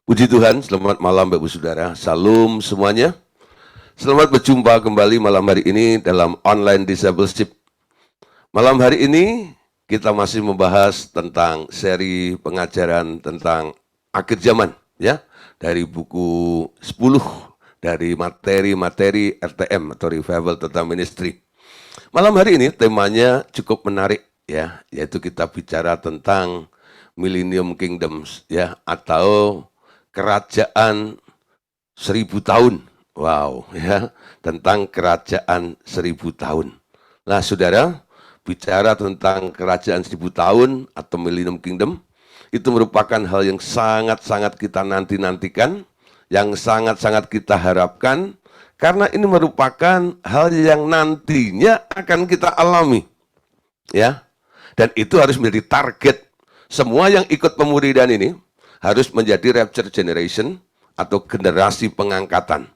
Puji Tuhan, selamat malam Bapak Saudara. Salam semuanya. Selamat berjumpa kembali malam hari ini dalam online discipleship. Malam hari ini kita masih membahas tentang seri pengajaran tentang akhir zaman, ya, dari buku 10 dari materi-materi RTM atau Revival Total Ministry. Malam hari ini temanya cukup menarik, ya, yaitu kita bicara tentang Millennium Kingdoms, ya, atau kerajaan 1000 tahun. Wow, ya, tentang kerajaan 1000 tahun. Nah, saudara, bicara tentang kerajaan 1000 tahun atau Millennium Kingdom, itu merupakan hal yang sangat-sangat kita nanti-nantikan, yang sangat-sangat kita harapkan, karena ini merupakan hal yang nantinya akan kita alami. Ya, dan itu harus menjadi target semua yang ikut pemuridan ini, harus menjadi rapture generation atau generasi pengangkatan,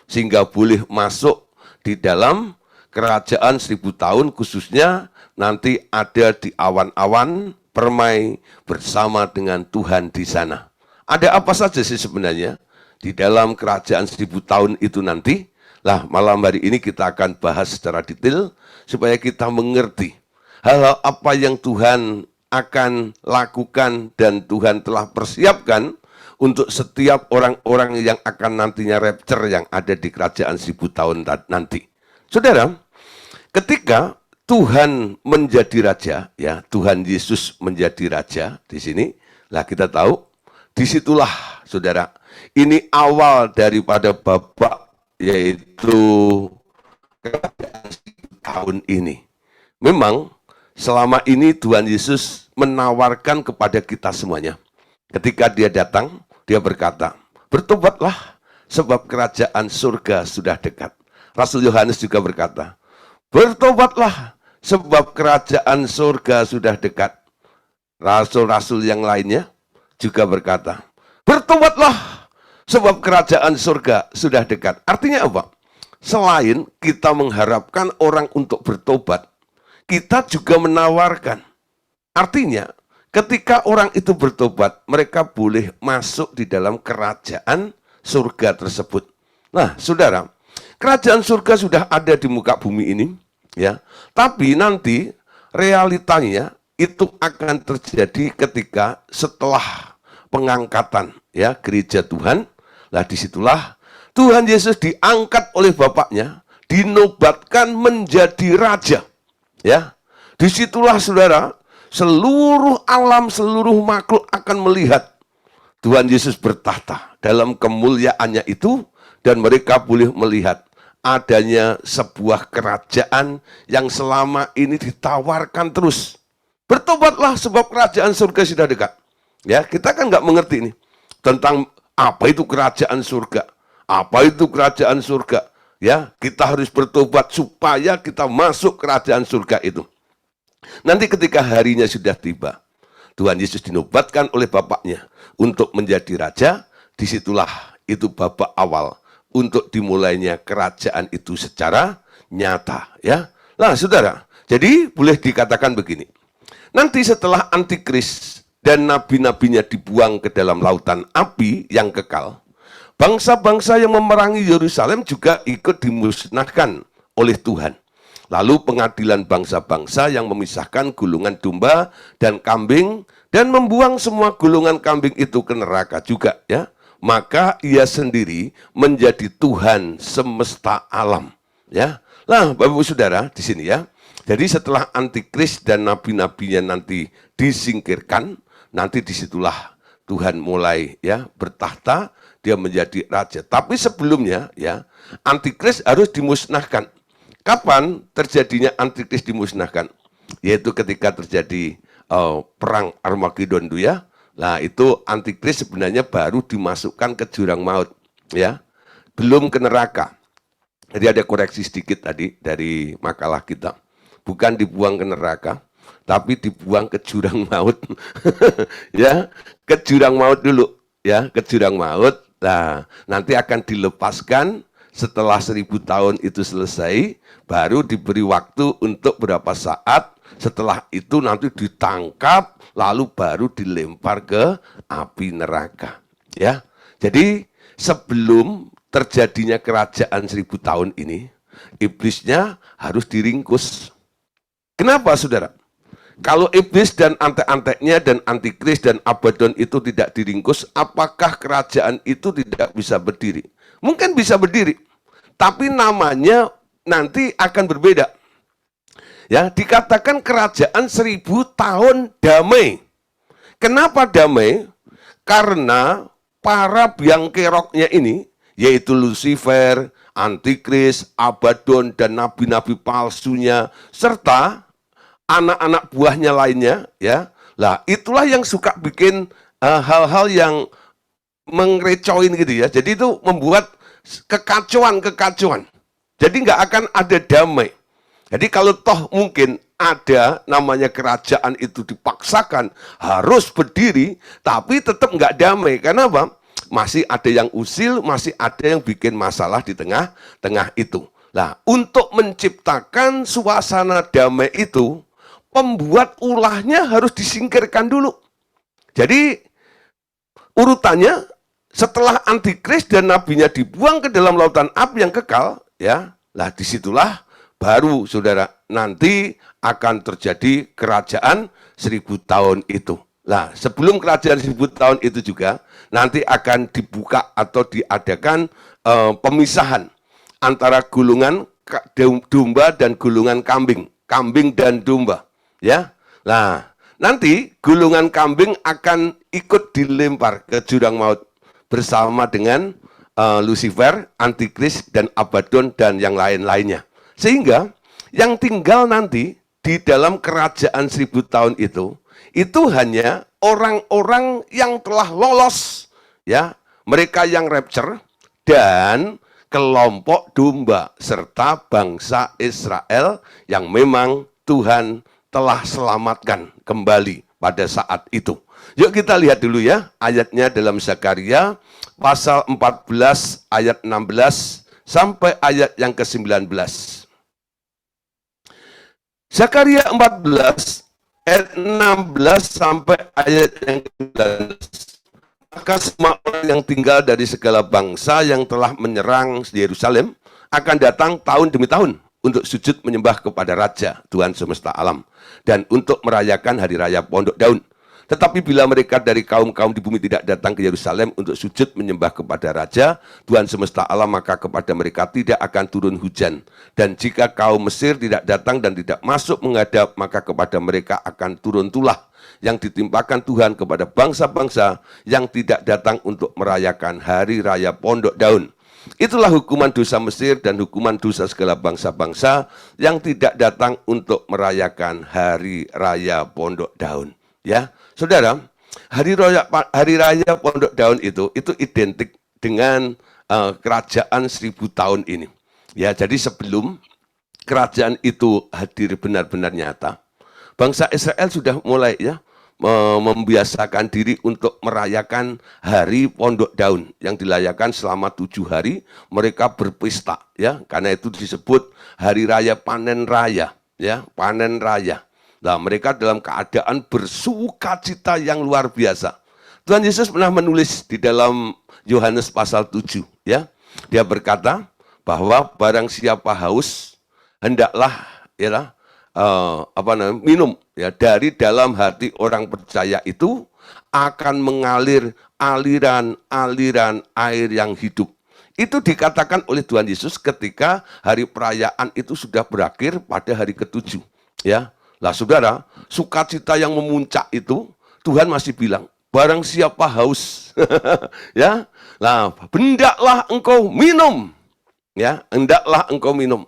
sehingga boleh masuk di dalam kerajaan 1000 tahun, khususnya nanti ada di awan-awan permai bersama dengan Tuhan di sana. Ada apa saja sih sebenarnya di dalam kerajaan 1000 tahun itu nanti? Lah, malam hari ini kita akan bahas secara detail supaya kita mengerti hal-hal apa yang Tuhan akan lakukan dan Tuhan telah persiapkan untuk setiap orang-orang yang akan nantinya rapture yang ada di kerajaan 1000 tahun nanti. Saudara, ketika Tuhan menjadi raja, ya, Tuhan Yesus menjadi raja di sini, lah kita tahu, disitulah, saudara, ini awal daripada babak, yaitu kerajaan 1000 tahun ini. Memang selama ini Tuhan Yesus menawarkan kepada kita semuanya. Ketika dia datang, dia berkata, bertobatlah sebab kerajaan surga sudah dekat. Rasul Yohanes juga berkata, bertobatlah sebab kerajaan surga sudah dekat. Rasul-rasul yang lainnya juga berkata, bertobatlah sebab kerajaan surga sudah dekat. Artinya apa? Selain kita mengharapkan orang untuk bertobat, kita juga menawarkan. Artinya, ketika orang itu bertobat, mereka boleh masuk di dalam kerajaan surga tersebut. Nah, saudara, kerajaan surga sudah ada di muka bumi ini, ya. Tapi nanti realitanya itu akan terjadi ketika setelah pengangkatan, ya, gereja Tuhan. Lah, disitulah Tuhan Yesus diangkat oleh Bapaknya, dinobatkan menjadi raja. Ya, disitulah saudara, seluruh alam, seluruh makhluk akan melihat Tuhan Yesus bertahta dalam kemuliaannya itu, dan mereka boleh melihat adanya sebuah kerajaan yang selama ini ditawarkan terus. Bertobatlah sebab kerajaan surga sudah dekat. Ya, kita kan nggak mengerti ini tentang apa itu kerajaan surga, apa itu kerajaan surga. Ya, kita harus bertobat supaya kita masuk kerajaan surga itu. Nanti ketika harinya sudah tiba, Tuhan Yesus dinobatkan oleh Bapaknya untuk menjadi raja, disitulah itu babak awal untuk dimulainya kerajaan itu secara nyata. Ya, nah saudara, jadi boleh dikatakan begini, nanti setelah antikris dan nabi-nabinya dibuang ke dalam lautan api yang kekal, bangsa-bangsa yang memerangi Yerusalem juga ikut dimusnahkan oleh Tuhan. Lalu pengadilan bangsa-bangsa yang memisahkan gulungan domba dan kambing dan membuang semua gulungan kambing itu ke neraka juga, ya. Maka ia sendiri menjadi Tuhan semesta alam, ya. Nah, Bapak Saudara di sini, ya. Jadi setelah antikris dan nabi-nabinya nanti disingkirkan, nanti disitulah Tuhan mulai, ya, bertahta. Dia menjadi raja. Tapi sebelumnya, ya, antikris harus dimusnahkan. Kapan terjadinya antikris dimusnahkan? Yaitu ketika terjadi perang Armageddon itu, ya. Nah, itu antikris sebenarnya baru dimasukkan ke jurang maut, ya. Belum ke neraka. Jadi ada koreksi sedikit tadi dari makalah kita. Bukan dibuang ke neraka, tapi dibuang ke jurang maut. Ya, ke jurang maut dulu, ya, ke jurang maut. Nah, nanti akan dilepaskan setelah 1000 tahun itu selesai, baru diberi waktu untuk berapa saat, setelah itu nanti ditangkap, lalu baru dilempar ke api neraka. Ya, Jadi sebelum terjadinya kerajaan 1000 tahun ini, iblisnya harus diringkus. Kenapa, saudara? Kalau iblis dan antek-anteknya dan antikris dan Abaddon itu tidak diringkus, apakah kerajaan itu tidak bisa berdiri? Mungkin bisa berdiri, tapi namanya nanti akan berbeda. Ya, dikatakan kerajaan 1000 tahun damai. Kenapa damai? Karena para biang keroknya ini, yaitu Lucifer, Antikris, Abaddon, dan nabi-nabi palsunya, serta anak-anak buahnya lainnya, ya. Lah, itulah yang suka bikin hal-hal yang mengrecoin gitu ya. Jadi itu membuat kekacauan. Jadi nggak akan ada damai. Jadi kalau toh mungkin ada namanya kerajaan itu dipaksakan harus berdiri, tapi tetap nggak damai. Karena apa? Masih ada yang usil, masih ada yang bikin masalah di tengah-tengah itu. Nah, untuk menciptakan suasana damai itu, pembuat ulahnya harus disingkirkan dulu. Jadi urutannya setelah antikris dan nabinya dibuang ke dalam lautan api yang kekal, ya, lah disitulah baru saudara nanti akan terjadi kerajaan 1000 tahun itu. Nah, sebelum kerajaan 1000 tahun itu juga nanti akan dibuka atau diadakan pemisahan antara gulungan domba dan gulungan kambing, kambing dan domba. Ya, nah nanti gulungan kambing akan ikut dilempar ke jurang maut bersama dengan Lucifer, Antikris, dan Abaddon dan yang lain-lainnya. Sehingga yang tinggal nanti di dalam kerajaan 1000 tahun itu hanya orang-orang yang telah lolos, ya, mereka yang rapture dan kelompok domba serta bangsa Israel yang memang Tuhan telah selamatkan kembali pada saat itu. Yuk kita lihat dulu ya ayatnya dalam Zakaria pasal 14 ayat 16 sampai ayat yang ke-19. Zakaria 14 ayat 16 sampai ayat yang ke-19. Maka semua orang yang tinggal dari segala bangsa yang telah menyerang Yerusalem akan datang tahun demi tahun untuk sujud menyembah kepada Raja Tuhan semesta alam dan untuk merayakan hari raya Pondok Daun. Tetapi bila mereka dari kaum-kaum di bumi tidak datang ke Yerusalem untuk sujud menyembah kepada Raja Tuhan semesta alam, maka kepada mereka tidak akan turun hujan. Dan jika kaum Mesir tidak datang dan tidak masuk menghadap, maka kepada mereka akan turun tulah yang ditimpakan Tuhan kepada bangsa-bangsa yang tidak datang untuk merayakan hari raya Pondok Daun. Itulah hukuman dosa Mesir dan hukuman dosa segala bangsa-bangsa yang tidak datang untuk merayakan hari raya Pondok Daun. Ya, saudara, hari raya Pondok Daun itu identik dengan kerajaan 1000 tahun ini. Ya, jadi sebelum kerajaan itu hadir benar-benar nyata, bangsa Israel sudah mulai ya membiasakan diri untuk merayakan hari Pondok Daun yang dilayakan selama 7 hari. Mereka berpesta ya, karena itu disebut hari raya panen raya, ya, panen raya. Nah, mereka dalam keadaan bersukacita yang luar biasa. Tuhan Yesus pernah menulis di dalam Yohanes pasal 7 ya. Dia berkata bahwa barang siapa haus hendaklah ya minum ya, dari dalam hati orang percaya itu akan mengalir aliran-aliran air yang hidup. Itu dikatakan oleh Tuhan Yesus ketika hari perayaan itu sudah berakhir pada hari ke-7 ya. Lah saudara, sukacita yang memuncak itu Tuhan masih bilang, barang siapa haus ya, lah hendaklah engkau minum ya, hendaklah engkau minum.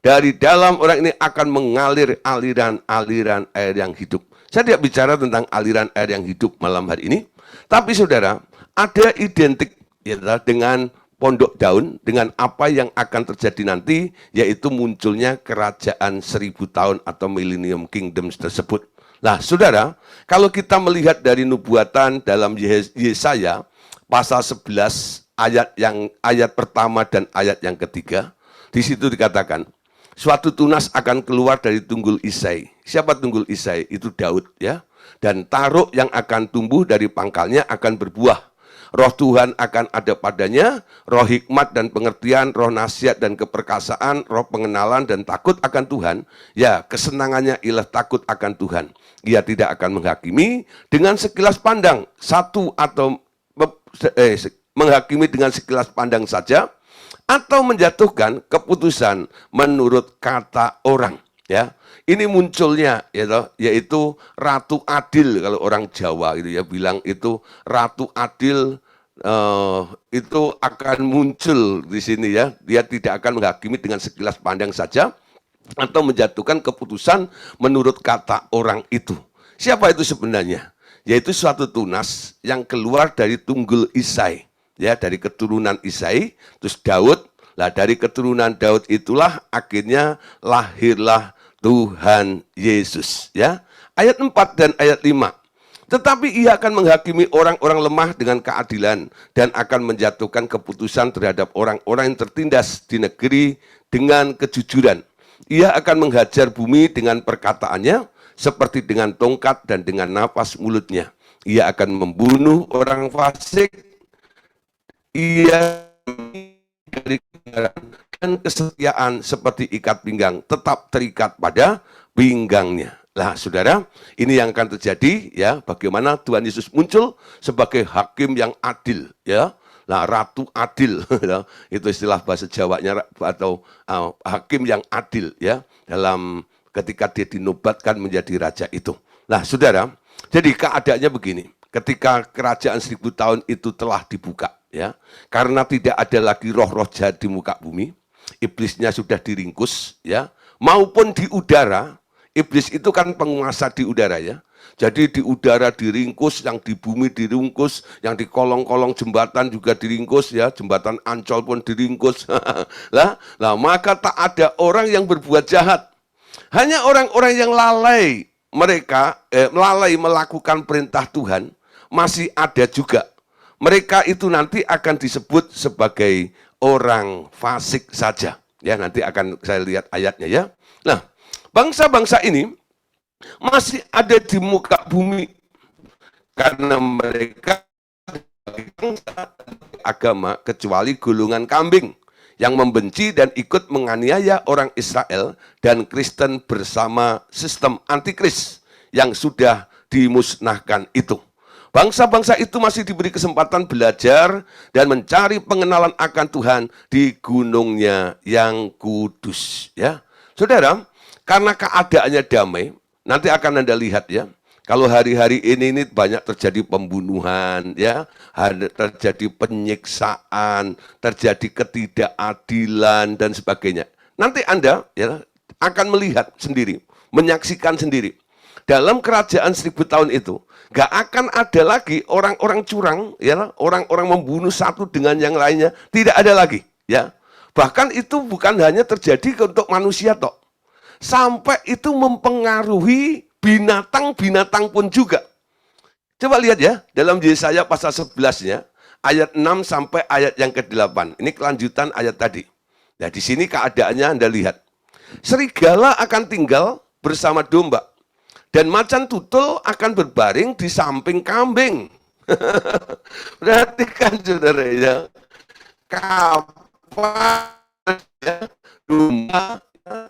Dari dalam orang ini akan mengalir aliran-aliran air yang hidup. Saya tidak bicara tentang aliran air yang hidup malam hari ini, tapi saudara, ada identik ya, dengan Pondok Daun, dengan apa yang akan terjadi nanti, yaitu munculnya kerajaan 1000 tahun atau Millennium Kingdoms tersebut. Nah, saudara, kalau kita melihat dari nubuatan dalam Yesaya pasal 11 ayat pertama dan ayat yang ketiga, di situ dikatakan, suatu tunas akan keluar dari tunggul Isai. Siapa tunggul Isai? Itu Daud ya. Dan taruk yang akan tumbuh dari pangkalnya akan berbuah. roh Tuhan akan ada padanya, roh hikmat dan pengertian, roh nasihat dan keperkasaan, roh pengenalan dan takut akan Tuhan. Ya, kesenangannya ialah takut akan Tuhan. Ia tidak akan menghakimi dengan sekilas pandang, menghakimi dengan sekilas pandang saja, atau menjatuhkan keputusan menurut kata orang. Ya, ini munculnya yaitu Ratu Adil, kalau orang Jawa itu ya bilang itu Ratu Adil. Itu akan muncul di sini ya. Dia tidak akan menghakimi dengan sekilas pandang saja atau menjatuhkan keputusan menurut kata orang itu. Siapa itu sebenarnya? Yaitu suatu tunas yang keluar dari tunggul Isai, ya, dari keturunan Isai, terus Daud. Lah dari keturunan Daud itulah akhirnya lahirlah Tuhan Yesus, ya. Ayat 4 dan ayat 5. Tetapi ia akan menghakimi orang-orang lemah dengan keadilan dan akan menjatuhkan keputusan terhadap orang-orang yang tertindas di negeri dengan kejujuran. Ia akan menghajar bumi dengan perkataannya seperti dengan tongkat dan dengan napas mulutnya. Ia akan membunuh orang fasik. Ia dari dan kesetiaan seperti ikat pinggang tetap terikat pada pinggangnya. Nah, saudara, ini yang akan terjadi ya, bagaimana Tuhan Yesus muncul sebagai hakim yang adil ya. Nah, Ratu Adil itu istilah bahasa Jawanya, atau hakim yang adil ya, dalam ketika dia dinobatkan menjadi raja itu. Nah, saudara, jadi keadaannya begini, ketika kerajaan 1000 tahun itu telah dibuka ya, karena tidak ada lagi roh-roh jahat di muka bumi, iblisnya sudah diringkus ya, maupun di udara. Iblis itu kan penguasa di udara ya. Jadi di udara diringkus, yang di bumi diringkus, yang di kolong-kolong jembatan juga diringkus ya, jembatan Ancol pun diringkus. Nah, maka tak ada orang yang berbuat jahat. Hanya orang-orang yang lalai, mereka lalai melakukan perintah Tuhan, masih ada juga. Mereka itu nanti akan disebut sebagai orang fasik saja. Ya, nanti akan saya lihat ayatnya ya. Nah, bangsa-bangsa ini masih ada di muka bumi karena mereka agama kecuali golongan kambing yang membenci dan ikut menganiaya orang Israel dan Kristen bersama sistem antikris yang sudah dimusnahkan itu. Bangsa-bangsa itu masih diberi kesempatan belajar dan mencari pengenalan akan Tuhan di gunungnya yang kudus. Ya, saudara, karena keadaannya damai, nanti akan Anda lihat ya, kalau hari-hari ini banyak terjadi pembunuhan, ya, terjadi penyiksaan, terjadi ketidakadilan dan sebagainya. Nanti Anda ya akan melihat sendiri, menyaksikan sendiri. Dalam kerajaan 1000 tahun itu, gak akan ada lagi orang-orang curang, ya, orang-orang membunuh satu dengan yang lainnya, tidak ada lagi, ya. Bahkan itu bukan hanya terjadi untuk manusia toh, sampai itu mempengaruhi binatang-binatang pun juga. Coba lihat ya, dalam Yesaya pasal 11-nya, ayat 6 sampai ayat yang ke-8. Ini kelanjutan ayat tadi. Nah, di sini keadaannya Anda lihat. Serigala akan tinggal bersama domba, dan macan tutul akan berbaring di samping kambing. Perhatikan saudara ya, kapan ya, domba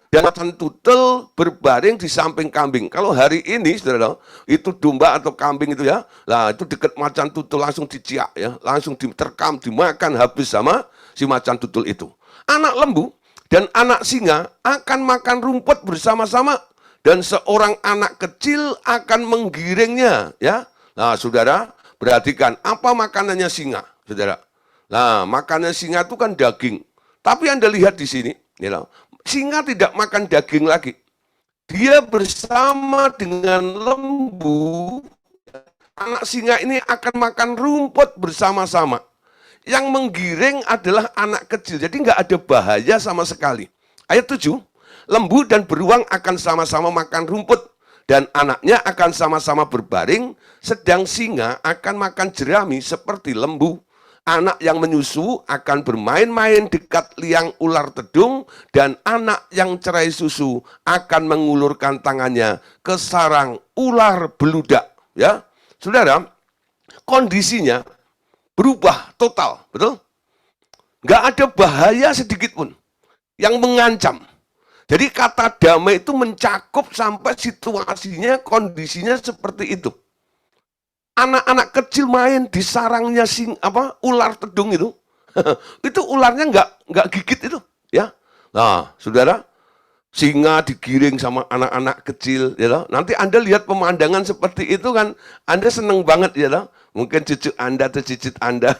dan macan tutul berbaring di samping kambing. Kalau hari ini, saudara, itu domba atau kambing itu ya, lah itu dekat macan tutul langsung diciak ya, langsung diterkam, dimakan habis sama si macan tutul itu. Anak lembu dan anak singa akan makan rumput bersama-sama, dan seorang anak kecil akan menggiringnya ya. Nah, saudara, perhatikan apa makanannya singa, saudara. Nah, makanannya singa itu kan daging. Tapi Anda lihat di sini, ya, singa tidak makan daging lagi. Dia bersama dengan lembu, anak singa ini akan makan rumput bersama-sama. Yang menggiring adalah anak kecil, jadi nggak ada bahaya sama sekali. Ayat 7, lembu dan beruang akan sama-sama makan rumput, dan anaknya akan sama-sama berbaring, sedang singa akan makan jerami seperti lembu. Anak yang menyusu akan bermain-main dekat liang ular tedung, dan anak yang cerai susu akan mengulurkan tangannya ke sarang ular beludak. Ya, saudara, kondisinya berubah total, betul? Nggak ada bahaya sedikit pun yang mengancam. Jadi kata damai itu mencakup sampai situasinya, kondisinya seperti itu. Anak-anak kecil main di sarangnya ular tedung itu, itu ularnya nggak gigit itu, ya. Nah, saudara, singa digiring sama anak-anak kecil, ya toh. Nanti Anda lihat pemandangan seperti itu kan, Anda seneng banget, ya toh. Mungkin cucu Anda atau cicit Anda.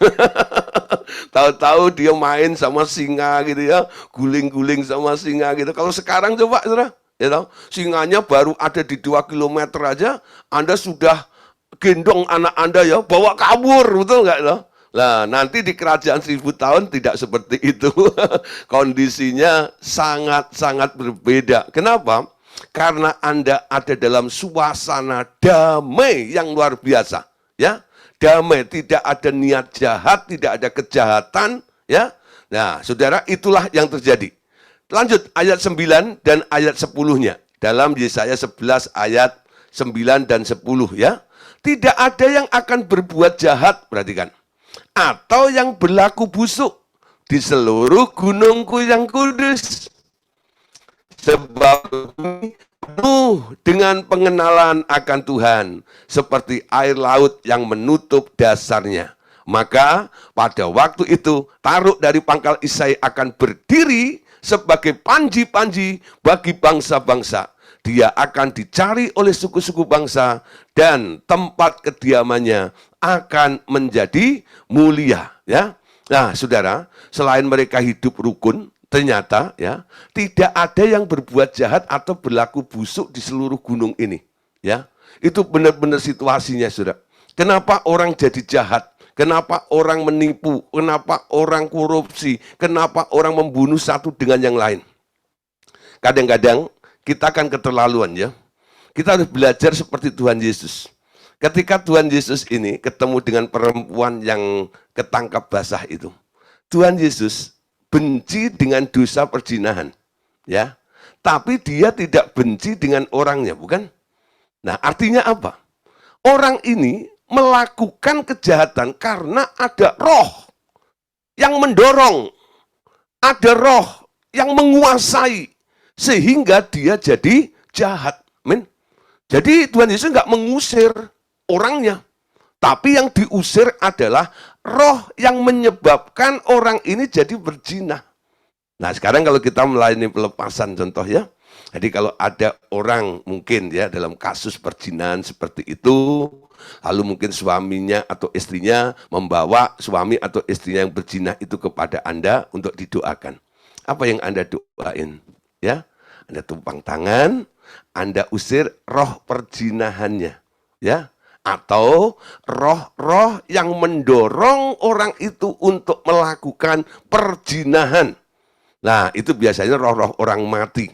Tahu-tahu dia main sama singa gitu ya, guling-guling sama singa gitu. Kalau sekarang coba, saudara, ya toh, singanya baru ada di 2 kilometer aja, Anda sudah gendong anak Anda ya, bawa kabur, betul nggak loh? Nah, nanti di kerajaan 1000 tahun tidak seperti itu. Kondisinya sangat-sangat berbeda. Kenapa? Karena Anda ada dalam suasana damai yang luar biasa. Ya, damai, tidak ada niat jahat, tidak ada kejahatan. Ya, nah, saudara, itulah yang terjadi. Lanjut, ayat 9 dan ayat 10-nya. Dalam Yesaya 11 ayat 9 dan 10 ya. Tidak ada yang akan berbuat jahat, perhatikan. Atau yang berlaku busuk di seluruh gunungku yang kudus. Sebab bumi penuh dengan pengenalan akan Tuhan, seperti air laut yang menutup dasarnya. Maka pada waktu itu, Taruk dari pangkal Isai akan berdiri sebagai panji-panji bagi bangsa-bangsa. Dia akan dicari oleh suku-suku bangsa dan tempat kediamannya akan menjadi mulia, ya. Nah, saudara, selain mereka hidup rukun, ternyata ya, tidak ada yang berbuat jahat atau berlaku busuk di seluruh gunung ini, ya. Itu benar-benar situasinya, saudara. Kenapa orang jadi jahat? Kenapa orang menipu? Kenapa orang korupsi? Kenapa orang membunuh satu dengan yang lain? Kadang-kadang kita akan keterlaluan, ya. Kita harus belajar seperti Tuhan Yesus. Ketika Tuhan Yesus ini ketemu dengan perempuan yang ketangkap basah itu, Tuhan Yesus benci dengan dosa perzinahan, ya. Tapi dia tidak benci dengan orangnya, bukan? Nah, artinya apa? Orang ini melakukan kejahatan karena ada roh yang mendorong, ada roh yang menguasai, sehingga dia jadi jahat. Amin. Jadi Tuhan Yesus nggak mengusir orangnya, tapi yang diusir adalah roh yang menyebabkan orang ini jadi berzina. Nah, sekarang kalau kita melayani pelepasan contoh ya. Jadi kalau ada orang mungkin ya dalam kasus perzinahan seperti itu, lalu mungkin suaminya atau istrinya membawa suami atau istrinya yang berzina itu kepada Anda untuk didoakan. Apa yang Anda doain? Ya, Anda tumpang tangan, Anda usir roh perzinahannya, ya, atau roh-roh yang mendorong orang itu untuk melakukan perzinahan. Nah, itu biasanya roh-roh orang mati,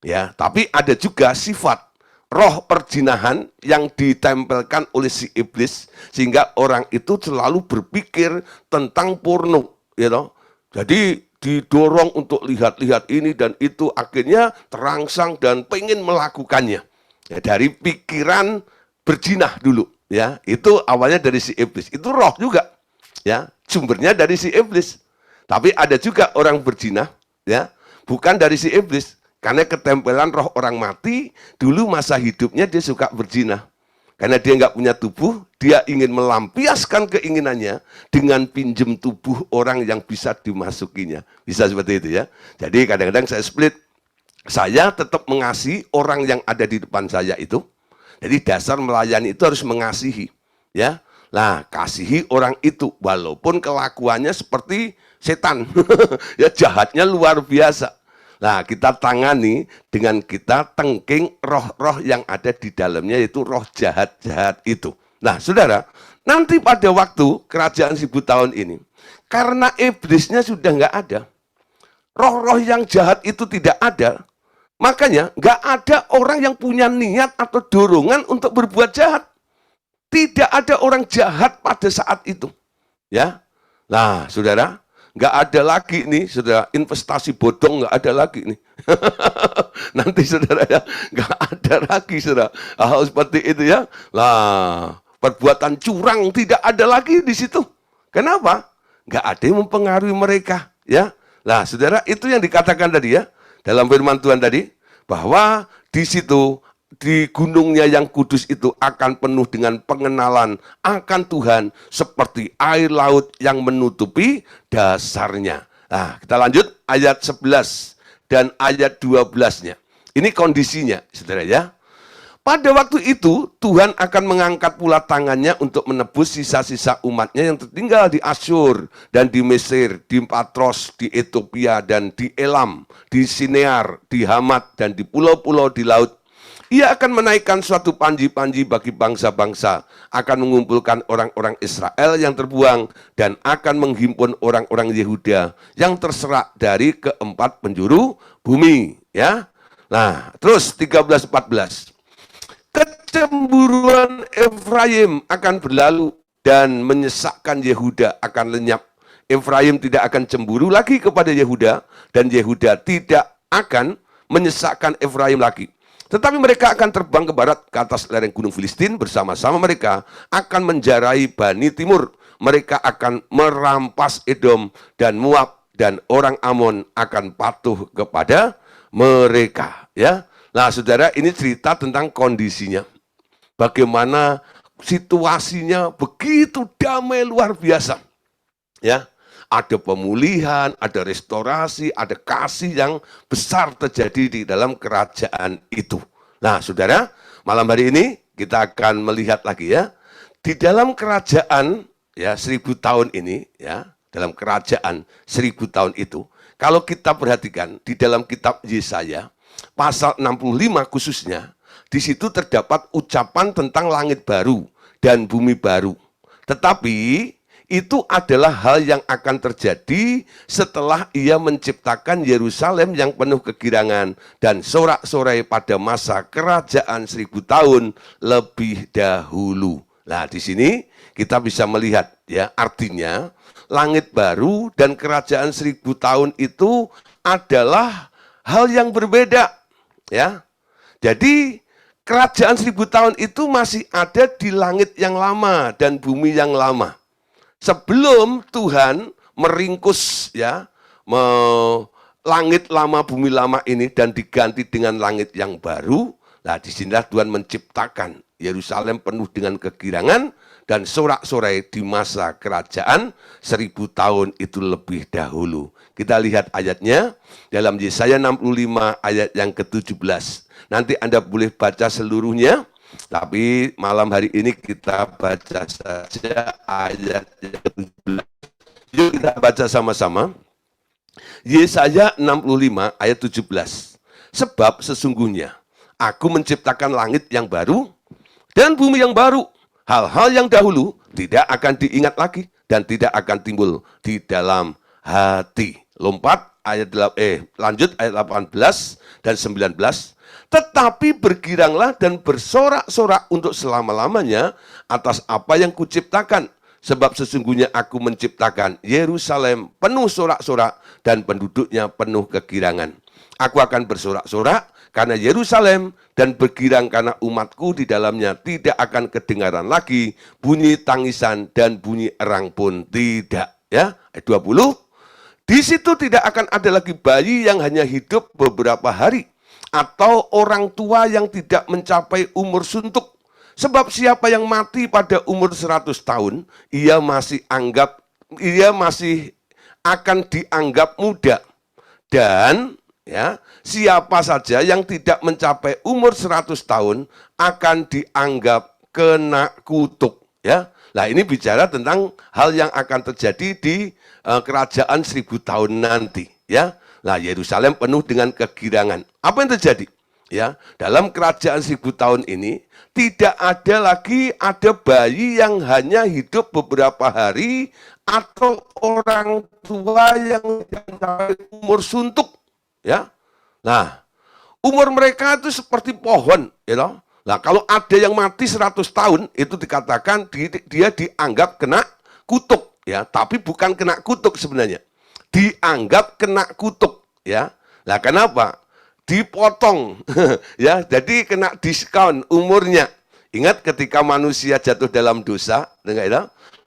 ya. Tapi ada juga sifat roh perzinahan yang ditempelkan oleh si iblis sehingga orang itu selalu berpikir tentang porno, ya toh. Jadi didorong untuk lihat-lihat ini dan itu, akhirnya terangsang dan pengen melakukannya. Ya, dari pikiran berzina dulu, ya. Itu awalnya dari si iblis. Itu roh juga, ya. Sumbernya dari si iblis. Tapi ada juga orang berzina, ya, bukan dari si iblis, karena ketempelan roh orang mati. Dulu masa hidupnya dia suka berzina. Karena dia nggak punya tubuh, dia ingin melampiaskan keinginannya dengan pinjem tubuh orang yang bisa dimasukinya. Bisa seperti itu ya. Jadi kadang-kadang saya split. Saya tetap mengasihi orang yang ada di depan saya itu. Jadi dasar melayani itu harus mengasihi, ya. Nah, kasihi orang itu walaupun kelakuannya seperti setan. Ya, jahatnya luar biasa. Nah, kita tangani dengan kita tengking roh-roh yang ada di dalamnya, yaitu roh jahat-jahat itu. Nah, saudara, nanti pada waktu kerajaan 1000 tahun ini, karena iblisnya sudah nggak ada, roh-roh yang jahat itu tidak ada, makanya nggak ada orang yang punya niat atau dorongan untuk berbuat jahat. Tidak ada orang jahat pada saat itu, ya. Nah, saudara, nggak ada lagi nih, saudara, investasi bodong nggak ada lagi nih. Nanti saudara ya, nggak ada lagi saudara. Hal seperti itu ya. Lah, perbuatan curang tidak ada lagi di situ. Kenapa? Nggak ada yang mempengaruhi mereka, ya. Nah, saudara, itu yang dikatakan tadi ya, dalam firman Tuhan tadi, bahwa di situ, di gunungnya yang kudus itu akan penuh dengan pengenalan akan Tuhan seperti air laut yang menutupi dasarnya. Nah, kita lanjut ayat 11 dan ayat 12-nya. Ini kondisinya, saudara ya. Pada waktu itu, Tuhan akan mengangkat pula tangannya untuk menebus sisa-sisa umatnya yang tertinggal di Asyur dan di Mesir, di Patros, di Ethiopia, dan di Elam, di Sinear, di Hamat, dan di pulau-pulau di laut. Ia akan menaikkan suatu panji-panji bagi bangsa-bangsa, akan mengumpulkan orang-orang Israel yang terbuang, dan akan menghimpun orang-orang Yehuda yang terserak dari keempat penjuru bumi. Ya, nah terus 13-14. Kecemburuan Efraim akan berlalu dan menyesakkan Yehuda akan lenyap. Efraim tidak akan cemburu lagi kepada Yehuda dan Yehuda tidak akan menyesakkan Efraim lagi. Tetapi mereka akan terbang ke barat ke atas lereng gunung Filistin bersama-sama mereka akan menjarai Bani Timur. Mereka akan merampas Edom dan Moab dan orang Amon akan patuh kepada mereka. Ya. Nah, saudara, ini cerita tentang kondisinya. Bagaimana situasinya begitu damai luar biasa. Ya, ada pemulihan, ada restorasi, ada kasih yang besar terjadi di dalam kerajaan itu. Nah, saudara, malam hari ini kita akan melihat lagi ya. Di dalam kerajaan ya 1000 tahun ini ya, dalam kerajaan 1000 tahun itu, kalau kita perhatikan di dalam kitab Yesaya pasal 65 khususnya, di situ terdapat ucapan tentang langit baru dan bumi baru. Tetapi itu adalah hal yang akan terjadi setelah ia menciptakan Yerusalem yang penuh kegirangan dan sorak-sorai pada masa kerajaan 1000 tahun lebih dahulu. Nah, di sini kita bisa melihat ya, artinya langit baru dan kerajaan 1000 tahun itu adalah hal yang berbeda, ya. Jadi kerajaan 1000 tahun itu masih ada di langit yang lama dan bumi yang lama. Sebelum Tuhan meringkus ya, langit lama bumi lama ini dan diganti dengan langit yang baru. Nah, disinilah Tuhan menciptakan Yerusalem penuh dengan kegirangan dan sorak-sorai di masa kerajaan 1000 tahun itu lebih dahulu. Kita lihat ayatnya dalam Yesaya 65 ayat yang ke-17. Nanti Anda boleh baca seluruhnya, tapi malam hari ini kita baca saja ayat yang ke-17. Yuk kita baca sama-sama. Yesaya 65 ayat 17. Sebab sesungguhnya aku menciptakan langit yang baru dan bumi yang baru. Hal-hal yang dahulu tidak akan diingat lagi dan tidak akan timbul di dalam hati. Lanjut ayat 18 dan 19. Tetapi bergiranglah dan bersorak-sorak untuk selama-lamanya atas apa yang kuciptakan. Sebab sesungguhnya aku menciptakan Yerusalem penuh sorak-sorak dan penduduknya penuh kegirangan. Aku akan bersorak-sorak karena Yerusalem dan bergirang karena umatku di dalamnya, tidak akan kedengaran lagi bunyi tangisan dan bunyi erang pun tidak. Ya, ayat 20. Di situ tidak akan ada lagi bayi yang hanya hidup beberapa hari atau orang tua yang tidak mencapai umur suntuk. Sebab siapa yang mati pada umur 100 tahun, ia masih akan dianggap muda. Dan ya, siapa saja yang tidak mencapai umur 100 tahun akan dianggap kena kutuk. Ya, nah ini bicara tentang hal yang akan terjadi di kerajaan 1000 tahun nanti. Ya, nah Yerusalem penuh dengan kegirangan. Apa yang terjadi? Ya, dalam kerajaan 1000 tahun ini tidak ada lagi ada bayi yang hanya hidup beberapa hari atau orang tua yang tidak mencapai umur suntuk. Ya, nah umur mereka itu seperti pohon, ya. Nah kalau ada yang mati 100 tahun itu dikatakan dia dianggap kena kutuk, ya. Tapi bukan kena kutuk sebenarnya, dianggap kena kutuk, ya. Nah kenapa? Dipotong, ya. Jadi kena diskon umurnya. Ingat ketika manusia jatuh dalam dosa, enggak ya?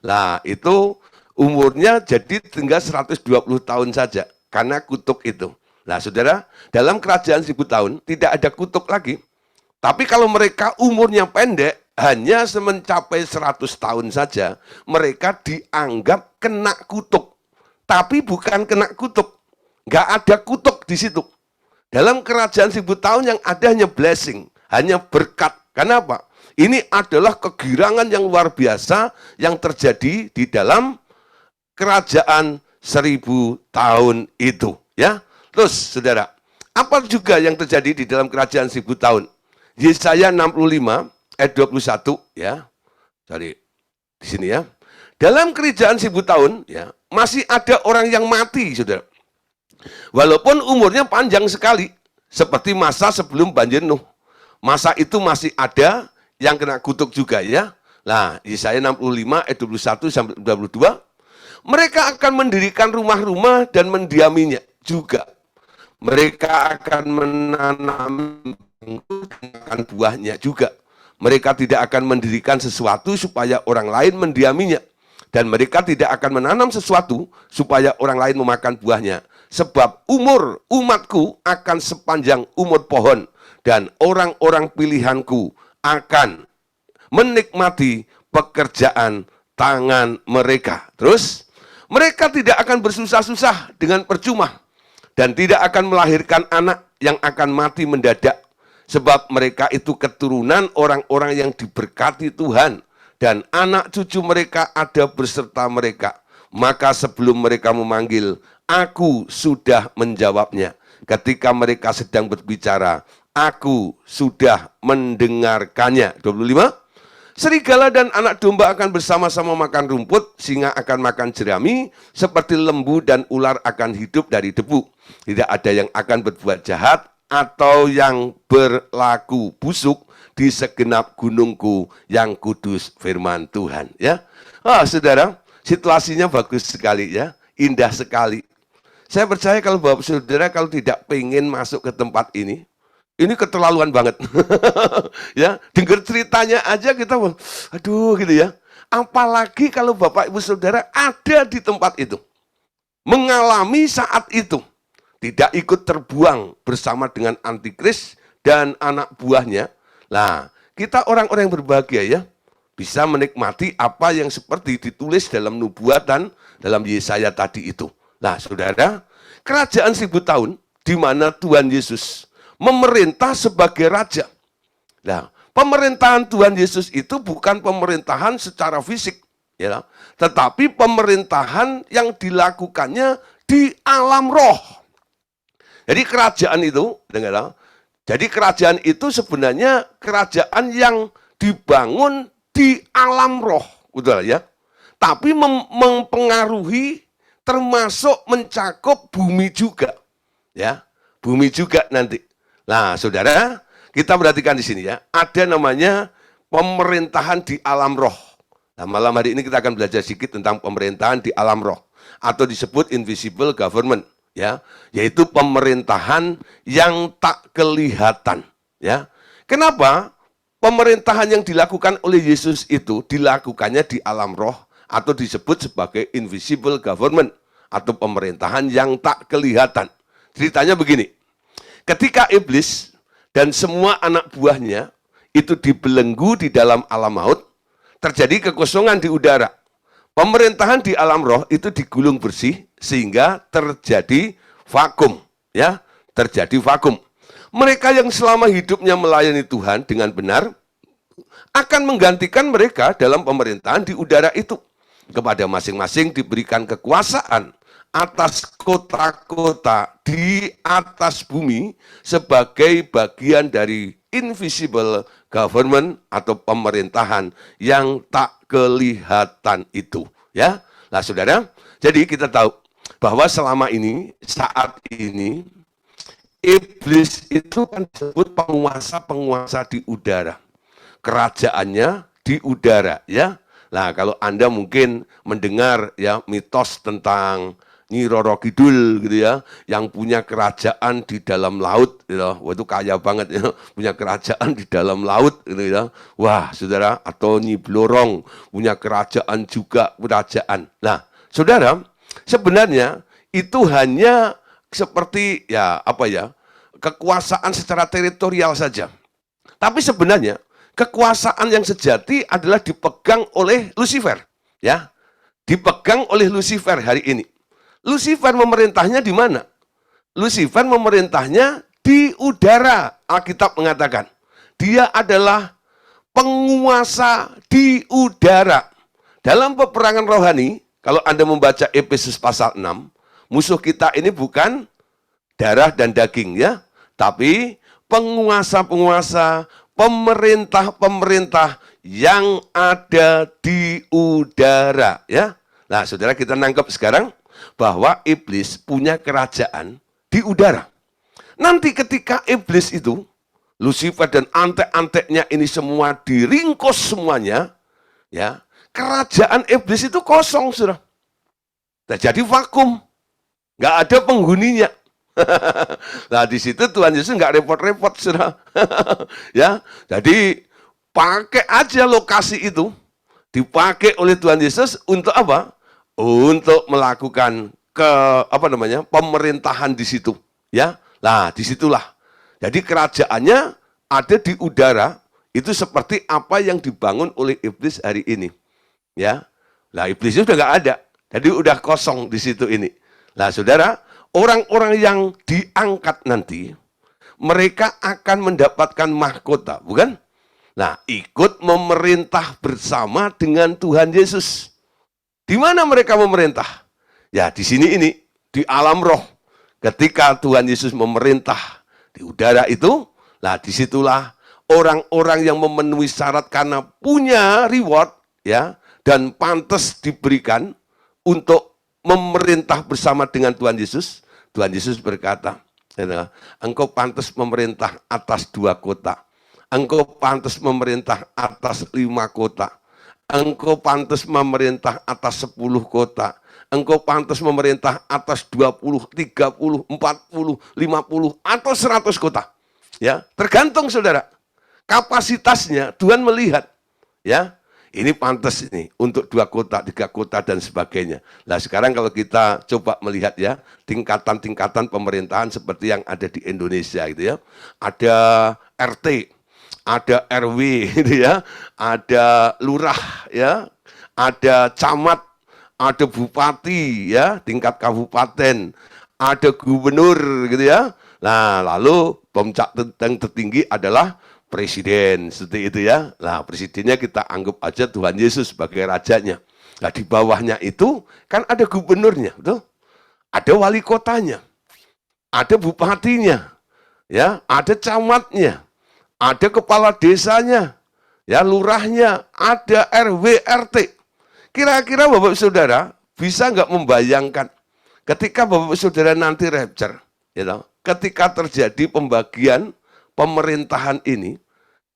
Nah itu umurnya jadi tinggal 120 tahun saja karena kutuk itu. Nah, saudara, dalam kerajaan 1000 tahun tidak ada kutuk lagi. Tapi kalau mereka umurnya pendek, hanya mencapai 100 tahun saja, mereka dianggap kena kutuk. Tapi bukan kena kutuk. Nggak ada kutuk di situ. Dalam kerajaan 1000 tahun yang ada hanya blessing, hanya berkat. Kenapa? Ini adalah kegirangan yang luar biasa yang terjadi di dalam kerajaan 1000 tahun itu. Ya, terus saudara, apa juga yang terjadi di dalam kerajaan 1000 tahun? Yesaya 65 ayat 21 ya. Sorry, di sini ya. Dalam kerajaan 1000 tahun ya, masih ada orang yang mati, saudara. Walaupun umurnya panjang sekali, seperti masa sebelum banjir Nuh. Masa itu masih ada yang kena kutuk juga ya. Nah, Yesaya 65 ayat 21 sampai 22. Mereka akan mendirikan rumah-rumah dan mendiaminya juga. Mereka akan menanam buahnya juga. Mereka tidak akan mendirikan sesuatu supaya orang lain mendiaminya. Dan mereka tidak akan menanam sesuatu supaya orang lain memakan buahnya. Sebab umur umatku akan sepanjang umur pohon. Dan orang-orang pilihanku akan menikmati pekerjaan tangan mereka. Terus, mereka tidak akan bersusah-susah dengan percuma. Dan tidak akan melahirkan anak yang akan mati mendadak. Sebab mereka itu keturunan orang-orang yang diberkati Tuhan. Dan anak cucu mereka ada berserta mereka. Maka sebelum mereka memanggil, aku sudah menjawabnya. Ketika mereka sedang berbicara, aku sudah mendengarkannya. 25. Serigala dan anak domba akan bersama-sama makan rumput, singa akan makan jerami, seperti lembu dan ular akan hidup dari debu. Tidak ada yang akan berbuat jahat atau yang berlaku busuk di segenap gunungku yang kudus, firman Tuhan. Ya, saudara, situasinya bagus sekali ya, indah sekali. Saya percaya kalau Bapak Saudara kalau tidak pengen masuk ke tempat ini keterlaluan banget. Ya, dengar ceritanya aja kita, aduh gitu ya. Apalagi kalau Bapak Ibu Saudara ada di tempat itu. Mengalami saat itu. Tidak ikut terbuang bersama dengan antikris dan anak buahnya. Nah, kita orang-orang yang berbahagia ya. Bisa menikmati apa yang seperti ditulis dalam nubuatan dalam Yesaya tadi itu. Nah, saudara, kerajaan 1000 tahun di mana Tuhan Yesus memerintah sebagai raja. Nah, pemerintahan Tuhan Yesus itu bukan pemerintahan secara fisik, ya, tetapi pemerintahan yang dilakukannya di alam roh. Jadi kerajaan itu, dengar, jadi kerajaan itu sebenarnya kerajaan yang dibangun di alam roh, betul ya. Tapi mempengaruhi, termasuk mencakup bumi juga, ya, bumi juga nanti. Nah, saudara, kita perhatikan di sini ya, ada namanya pemerintahan di alam roh. Nah, malam hari ini kita akan belajar sedikit tentang pemerintahan di alam roh, atau disebut invisible government, ya, yaitu pemerintahan yang tak kelihatan, ya. Kenapa pemerintahan yang dilakukan oleh Yesus itu dilakukannya di alam roh, atau disebut sebagai invisible government, atau pemerintahan yang tak kelihatan? Ceritanya begini. Ketika iblis dan semua anak buahnya itu dibelenggu di dalam alam maut, terjadi kekosongan di udara. Pemerintahan di alam roh itu digulung bersih sehingga terjadi vakum, ya, terjadi vakum. Mereka yang selama hidupnya melayani Tuhan dengan benar akan menggantikan mereka dalam pemerintahan di udara itu. Kepada masing-masing diberikan kekuasaan atas kota-kota di atas bumi sebagai bagian dari invisible government atau pemerintahan yang tak kelihatan itu, ya. Nah, saudara, jadi kita tahu bahwa selama ini, saat ini, iblis itu kan disebut penguasa-penguasa di udara. Kerajaannya di udara, ya. Nah, kalau Anda mungkin mendengar ya mitos tentang Nyi Roro Kidul gitu ya, yang punya kerajaan di dalam laut gitu. Wah, itu kaya banget ya, punya kerajaan di dalam laut gitu ya. Wah, saudara, atau Nyi Blorong punya kerajaan juga, kerajaan. Nah, saudara, sebenarnya itu hanya seperti kekuasaan secara teritorial saja. Tapi sebenarnya kekuasaan yang sejati adalah dipegang oleh Lucifer, ya. Dipegang oleh Lucifer hari ini. Lucifer memerintahnya di mana? Lucifer memerintahnya di udara. Alkitab mengatakan, dia adalah penguasa di udara. Dalam peperangan rohani, kalau Anda membaca Efesus pasal 6, musuh kita ini bukan darah dan daging, ya, tapi penguasa-penguasa, pemerintah-pemerintah yang ada di udara, ya. Nah, saudara, kita nangkep sekarang bahwa iblis punya kerajaan di udara. Nanti ketika iblis itu, Lucifer dan antek-anteknya ini semua diringkus semuanya, ya, kerajaan iblis itu kosong, saudara. Jadi vakum, nggak ada penghuninya. Nah, di situ Tuhan Yesus nggak repot-repot, saudara. Ya, jadi pakai aja lokasi itu, dipakai oleh Tuhan Yesus untuk apa? Untuk melakukan pemerintahan di situ, ya. Nah, disitulah. Jadi kerajaannya ada di udara, itu seperti apa yang dibangun oleh iblis hari ini, ya. Nah, iblisnya sudah nggak ada, jadi udah kosong di situ ini. Nah, saudara, orang-orang yang diangkat nanti, mereka akan mendapatkan mahkota, bukan? Nah, ikut memerintah bersama dengan Tuhan Yesus. Di mana mereka memerintah? Ya, di sini ini, di alam roh. Ketika Tuhan Yesus memerintah di udara itu, nah disitulah orang-orang yang memenuhi syarat karena punya reward, ya, dan pantas diberikan untuk memerintah bersama dengan Tuhan Yesus. Tuhan Yesus berkata, engkau pantas memerintah atas 2 kota. Engkau pantas memerintah atas 5 kota. Engkau pantas memerintah atas 10 kota. Engkau pantas memerintah atas 20, 30, 40, 50, atau 100 kota. Ya, tergantung saudara. Kapasitasnya Tuhan melihat. Ya, ini pantas ini untuk 2 kota, 3 kota, dan sebagainya. Nah, sekarang kalau kita coba melihat ya, tingkatan-tingkatan pemerintahan seperti yang ada di Indonesia gitu ya. Ada RT, ada RW gitu ya, ada lurah ya, ada camat, ada bupati ya, tingkat kabupaten, ada gubernur gitu ya. Nah, lalu puncak yang tertinggi adalah presiden, seperti itu ya. Nah, presidennya kita anggap aja Tuhan Yesus sebagai rajanya. Nah, di bawahnya itu kan ada gubernurnya, betul? Ada wali kotanya, ada bupatinya, ya, ada camatnya, ada kepala desanya, ya, lurahnya, ada RW, RT. Kira-kira Bapak Saudara bisa nggak membayangkan ketika Bapak Saudara nanti rapture, ketika terjadi pembagian pemerintahan ini,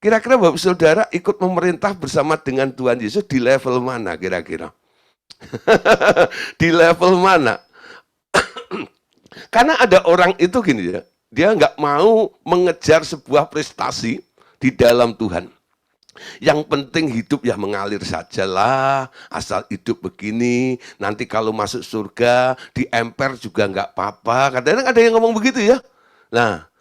kira-kira Bapak Saudara ikut memerintah bersama dengan Tuhan Yesus di level mana kira-kira? Di level mana? Karena ada orang itu gini ya, dia nggak mau mengejar sebuah prestasi di dalam Tuhan. Yang penting hidup ya mengalir sajalah, asal hidup begini, nanti kalau masuk surga, di emper juga nggak apa-apa. Kadang-kadang ada yang ngomong begitu ya. Nah,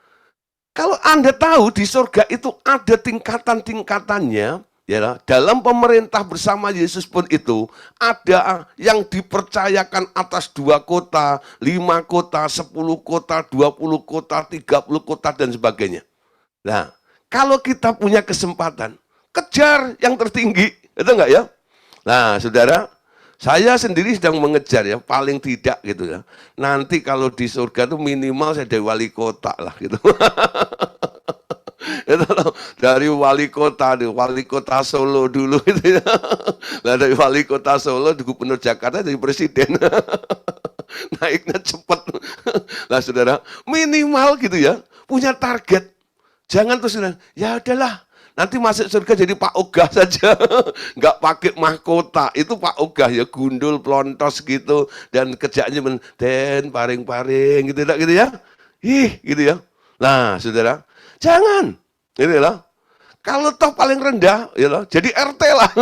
kalau Anda tahu di surga itu ada tingkatan-tingkatannya, ya, dalam pemerintah bersama Yesus pun itu ada yang dipercayakan atas 2 kota, 5 kota, 10 kota, 20 kota, 30 kota, dan sebagainya. Nah, kalau kita punya kesempatan, kejar yang tertinggi, itu enggak ya? Nah, saudara, saya sendiri sedang mengejar ya, paling tidak gitu ya. Nanti kalau di surga itu minimal saya dari wali kota lah gitu. Itu dari wali kota Solo dulu gitu ya. Nah, dari wali kota Solo, gubernur Jakarta jadi presiden. Naiknya cepat. Nah, saudara, minimal gitu ya, punya target. Jangan terus ya udahlah, nanti masuk surga jadi Pak Ogah saja, nggak pakai mahkota. Itu Pak Ogah ya, gundul, plontos gitu, dan kerjaannya den paring-paring gitu, gitu ya. Ih, gitu ya. Nah, saudara, jangan, gitu lah. Kalau toh paling rendah, ya loh, jadi RT lah.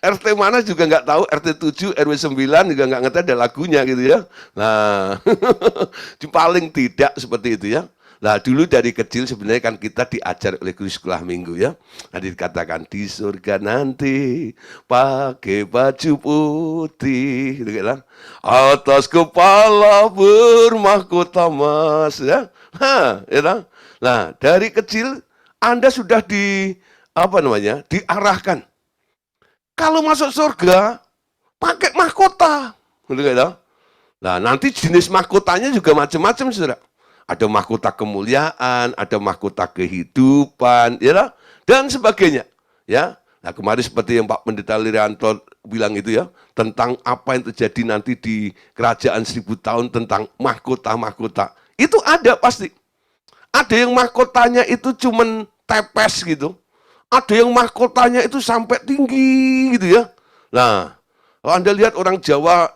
RT mana juga nggak tahu, RT 7, RW 9 juga nggak ngerti ada lagunya gitu ya. Nah, paling tidak seperti itu ya. Nah, dulu dari kecil sebenarnya kan kita diajar oleh guru sekolah minggu ya. Nanti dikatakan di surga nanti pakai baju putih, gitu kan. Atas kepala bermahkota emas ya. Nah, dari kecil Anda sudah diarahkan. Kalau masuk surga pakai mahkota, gitu kan. Nah, nanti jenis mahkotanya juga macam-macam, Saudara. Ada mahkota kemuliaan, ada mahkota kehidupan, ya, dan sebagainya. Ya, nah kemarin seperti yang Pak Pendeta Lirianto bilang itu ya, tentang apa yang terjadi nanti di kerajaan 1000 tahun tentang mahkota-mahkota. Itu ada pasti. Ada yang mahkotanya itu cuman tepes gitu. Ada yang mahkotanya itu sampai tinggi gitu ya. Nah, kalau Anda lihat orang Jawa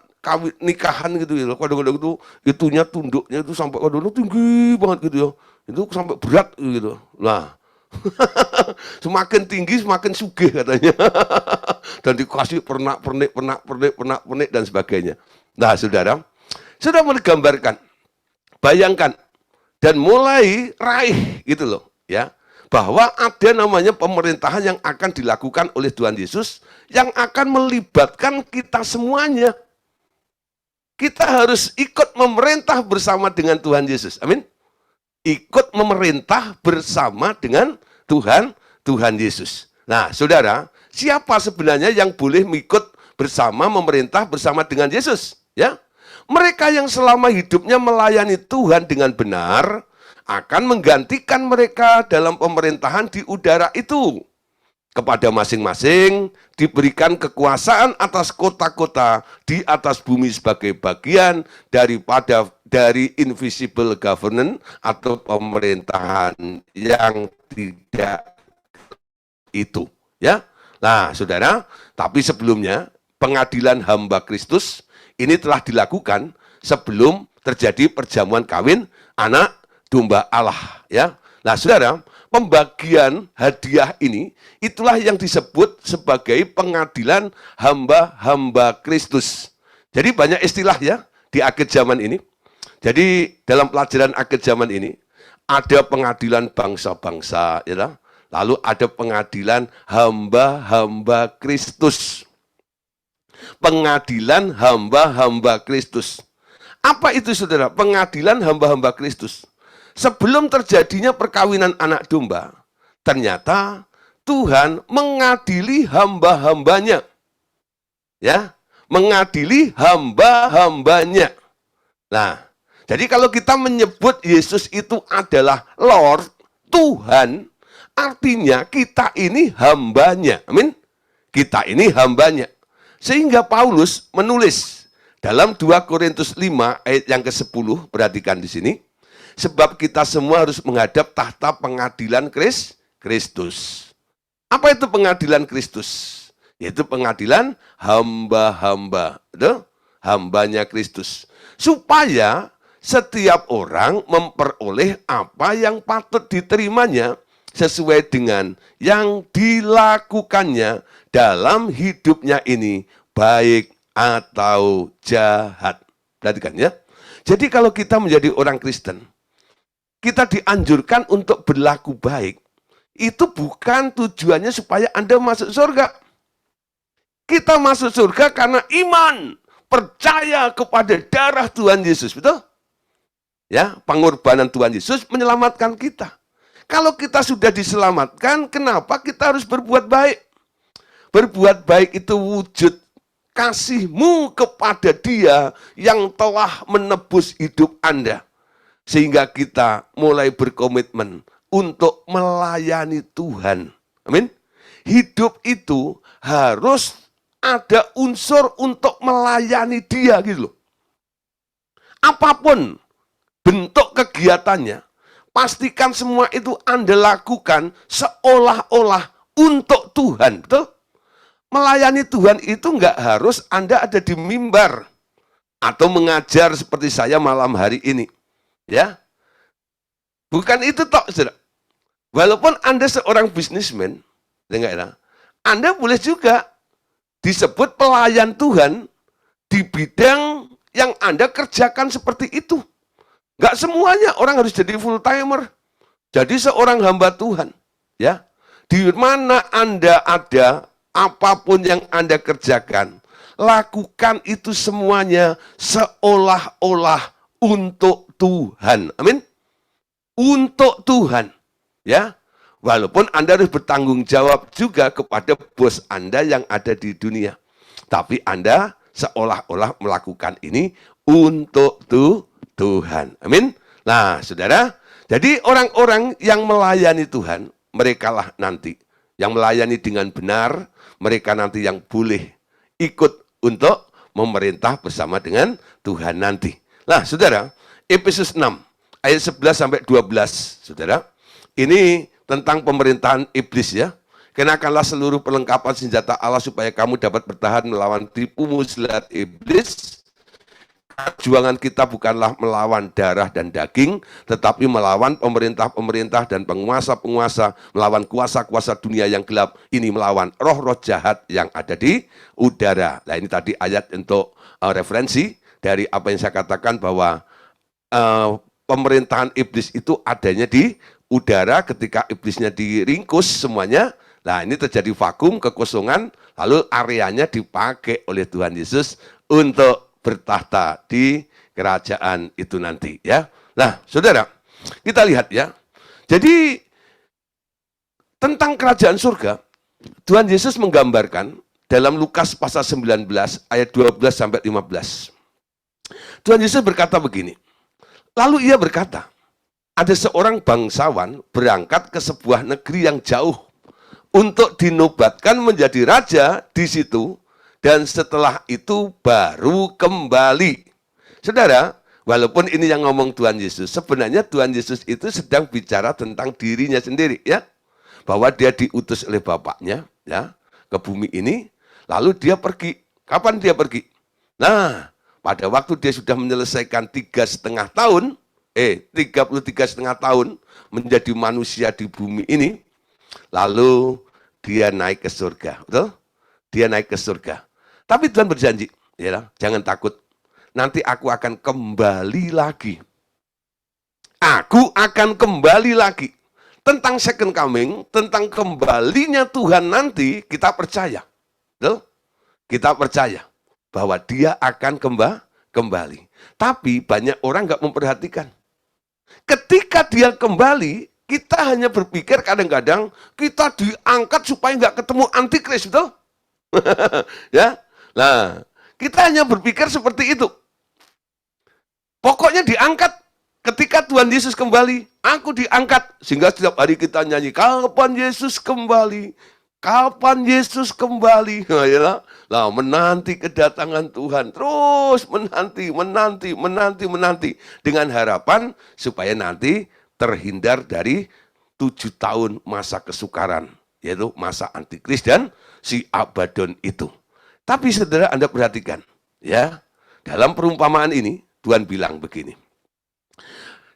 nikahan gitu ya, kadang-kadang itu itunya tunduknya itu sampai kadang-kadang tinggi banget gitu ya. Itu sampai berat gitu. Nah, semakin tinggi semakin sugih katanya. Dan dikasih pernak-pernik dan sebagainya. Nah, Saudara, sudah menggambarkan, bayangkan dan mulai raih gitu loh, ya. Bahwa ada namanya pemerintahan yang akan dilakukan oleh Tuhan Yesus yang akan melibatkan kita semuanya. Kita harus ikut memerintah bersama dengan Tuhan Yesus. Amin. Ikut memerintah bersama dengan Tuhan Yesus. Nah, Saudara, siapa sebenarnya yang boleh ikut bersama memerintah bersama dengan Yesus? Ya, mereka yang selama hidupnya melayani Tuhan dengan benar akan menggantikan mereka dalam pemerintahan di udara itu. Kepada masing-masing diberikan kekuasaan atas kota-kota di atas bumi sebagai bagian dari invisible governance atau pemerintahan yang tidak itu, ya. Nah, Saudara, tapi sebelumnya pengadilan hamba Kristus ini telah dilakukan sebelum terjadi perjamuan kawin anak domba Allah, ya. Nah, Saudara, pembagian hadiah ini itulah yang disebut sebagai pengadilan hamba-hamba Kristus. Jadi banyak istilah ya di akhir zaman ini. Jadi dalam pelajaran akhir zaman ini ada pengadilan bangsa-bangsa, ya. Lalu ada pengadilan hamba-hamba Kristus. Pengadilan hamba-hamba Kristus. Apa itu, Saudara? Pengadilan hamba-hamba Kristus. Sebelum terjadinya perkawinan anak domba, ternyata Tuhan mengadili hamba-hambanya. Ya, mengadili hamba-hambanya. Nah, jadi kalau kita menyebut Yesus itu adalah Lord, Tuhan, artinya kita ini hambanya. Amin. Kita ini hambanya. Sehingga Paulus menulis dalam 2 Korintus 5 ayat yang ke-10, perhatikan di sini. Sebab kita semua harus menghadap tahta pengadilan Kristus. Apa itu pengadilan Kristus? Yaitu pengadilan hamba-hamba. Hambanya Kristus. Supaya setiap orang memperoleh apa yang patut diterimanya sesuai dengan yang dilakukannya dalam hidupnya ini, baik atau jahat. Perhatikan ya. Jadi kalau kita menjadi orang Kristen, kita dianjurkan untuk berlaku baik. Itu bukan tujuannya supaya Anda masuk surga. Kita masuk surga karena iman, percaya kepada darah Tuhan Yesus, betul? Ya, pengorbanan Tuhan Yesus menyelamatkan kita. Kalau kita sudah diselamatkan, kenapa kita harus berbuat baik? Berbuat baik itu wujud kasih-Mu kepada Dia yang telah menebus hidup Anda. Sehingga kita mulai berkomitmen untuk melayani Tuhan. Amin. Hidup itu harus ada unsur untuk melayani Dia gitu loh. Apapun bentuk kegiatannya, pastikan semua itu Anda lakukan seolah-olah untuk Tuhan. Betul? Melayani Tuhan itu enggak harus Anda ada di mimbar atau mengajar seperti saya malam hari ini. Ya, bukan itu tok, Saudara. Walaupun Anda seorang bisnismen, Anda boleh juga disebut pelayan Tuhan di bidang yang Anda kerjakan seperti itu. Nggak semuanya orang harus jadi full timer, jadi seorang hamba Tuhan. Ya, di mana Anda ada, apapun yang Anda kerjakan, lakukan itu semuanya seolah-olah untuk Tuhan. Amin. Untuk Tuhan. Ya. Walaupun Anda harus bertanggung jawab juga kepada bos Anda yang ada di dunia. Tapi Anda seolah-olah melakukan ini untuk Tuhan. Amin. Nah, saudara, jadi orang-orang yang melayani Tuhan, merekalah nanti yang melayani dengan benar, mereka nanti yang boleh ikut untuk memerintah bersama dengan Tuhan nanti. Nah, saudara, Efesus 6 ayat 11 sampai 12, saudara. Ini tentang pemerintahan iblis ya. Kenakanlah seluruh perlengkapan senjata Allah supaya kamu dapat bertahan melawan tipu muslihat iblis. Perjuangan kita bukanlah melawan darah dan daging, tetapi melawan pemerintah-pemerintah dan penguasa-penguasa, melawan kuasa-kuasa dunia yang gelap. Ini melawan roh-roh jahat yang ada di udara. Nah, ini tadi ayat untuk referensi dari apa yang saya katakan bahwa pemerintahan iblis itu adanya di udara. Ketika iblisnya diringkus semuanya, nah ini terjadi vakum, kekosongan, lalu areanya dipakai oleh Tuhan Yesus untuk bertahta di kerajaan itu nanti ya. Nah, saudara, kita lihat ya. Jadi tentang kerajaan surga, Tuhan Yesus menggambarkan dalam Lukas pasal 19 ayat 12 sampai 15. Tuhan Yesus berkata begini. Lalu ia berkata, ada seorang bangsawan berangkat ke sebuah negeri yang jauh untuk dinobatkan menjadi raja di situ, dan setelah itu baru kembali. Saudara, walaupun ini yang ngomong Tuhan Yesus, sebenarnya Tuhan Yesus itu sedang bicara tentang dirinya sendiri ya. Bahwa dia diutus oleh Bapaknya ya ke bumi ini, lalu dia pergi. Kapan dia pergi? Nah, pada waktu dia sudah menyelesaikan 3,5 tahun, 33,5 tahun menjadi manusia di bumi ini, lalu dia naik ke surga, betul? Dia naik ke surga. Tapi Tuhan berjanji, ya, jangan takut. Nanti aku akan kembali lagi. Aku akan kembali lagi. Tentang second coming, tentang kembalinya Tuhan nanti, kita percaya. Betul? Kita percaya bahwa dia akan kembali. Tapi banyak orang nggak memperhatikan. Ketika dia kembali, kita hanya berpikir kadang-kadang kita diangkat supaya nggak ketemu antikris, betul? Ya, nah kita hanya berpikir seperti itu. Pokoknya diangkat ketika Tuhan Yesus kembali, aku diangkat. Sehingga setiap hari kita nyanyi, kapan Yesus kembali? Kapan Yesus kembali? Nah, menanti kedatangan Tuhan. Terus menanti. Dengan harapan supaya nanti terhindar dari 7 tahun masa kesukaran. Yaitu masa antikris dan si Abaddon itu. Tapi saudara, Anda perhatikan. Ya, dalam perumpamaan ini, Tuhan bilang begini.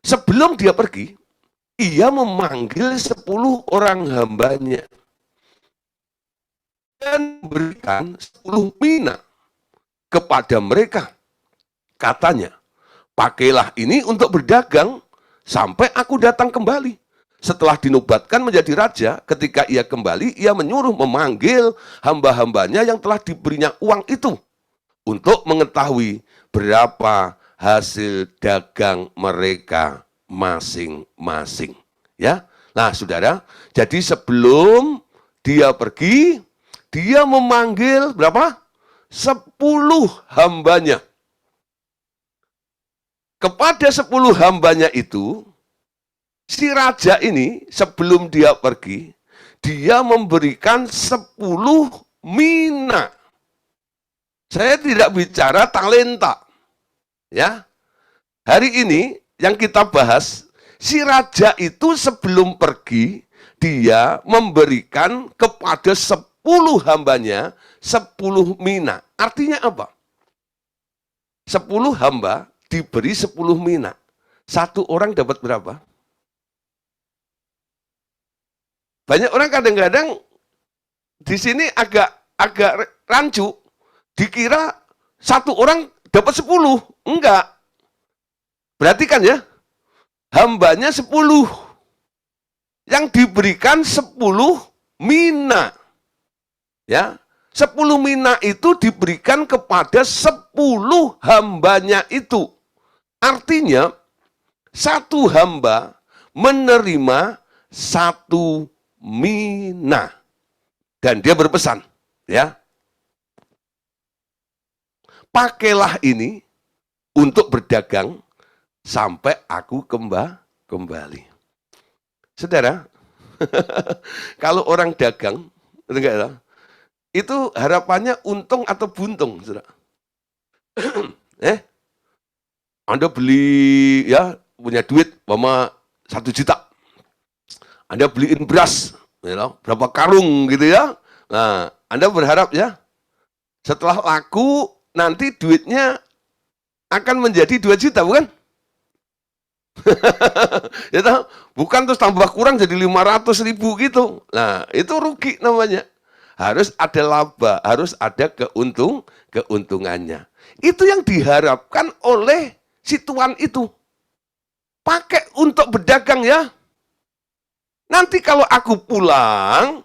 Sebelum dia pergi, ia memanggil 10 orang hambanya dan berikan 10 mina kepada mereka. Katanya, pakailah ini untuk berdagang sampai aku datang kembali. Setelah dinobatkan menjadi raja, ketika ia kembali, ia menyuruh memanggil hamba-hambanya yang telah diberinya uang itu untuk mengetahui berapa hasil dagang mereka masing-masing. Ya, nah saudara, jadi sebelum dia pergi, dia memanggil berapa? 10 hambanya. Kepada 10 hambanya itu, si raja ini sebelum dia pergi, dia memberikan 10 mina. Saya tidak bicara talenta. Ya. Hari ini yang kita bahas, si raja itu sebelum pergi, dia memberikan kepada 10 hambanya 10 mina. Artinya apa? 10 hamba diberi 10 mina. Satu orang dapat berapa? Banyak orang kadang-kadang di sini agak rancu, dikira satu orang dapat 10. Enggak. Berarti kan ya, hambanya 10. Yang diberikan 10 mina. Ya, 10 mina itu diberikan kepada 10 hambanya itu. Artinya, satu hamba menerima 1 mina. Dan dia berpesan, ya, pakailah ini untuk berdagang sampai aku kembali. Saudara, kalau orang dagang, itu harapannya untung atau buntung, saudara. Anda beli, ya, punya duit, umpama 1 juta. Anda beliin beras, berapa karung gitu ya. Nah, Anda berharap ya, setelah laku, nanti duitnya akan menjadi 2 juta, bukan? Ya tahu, bukan terus tambah kurang jadi 500.000 gitu. Nah, itu rugi namanya. Harus ada laba, harus ada keuntungannya. Itu yang diharapkan oleh si tuan itu. Pakai untuk berdagang ya. Nanti kalau aku pulang,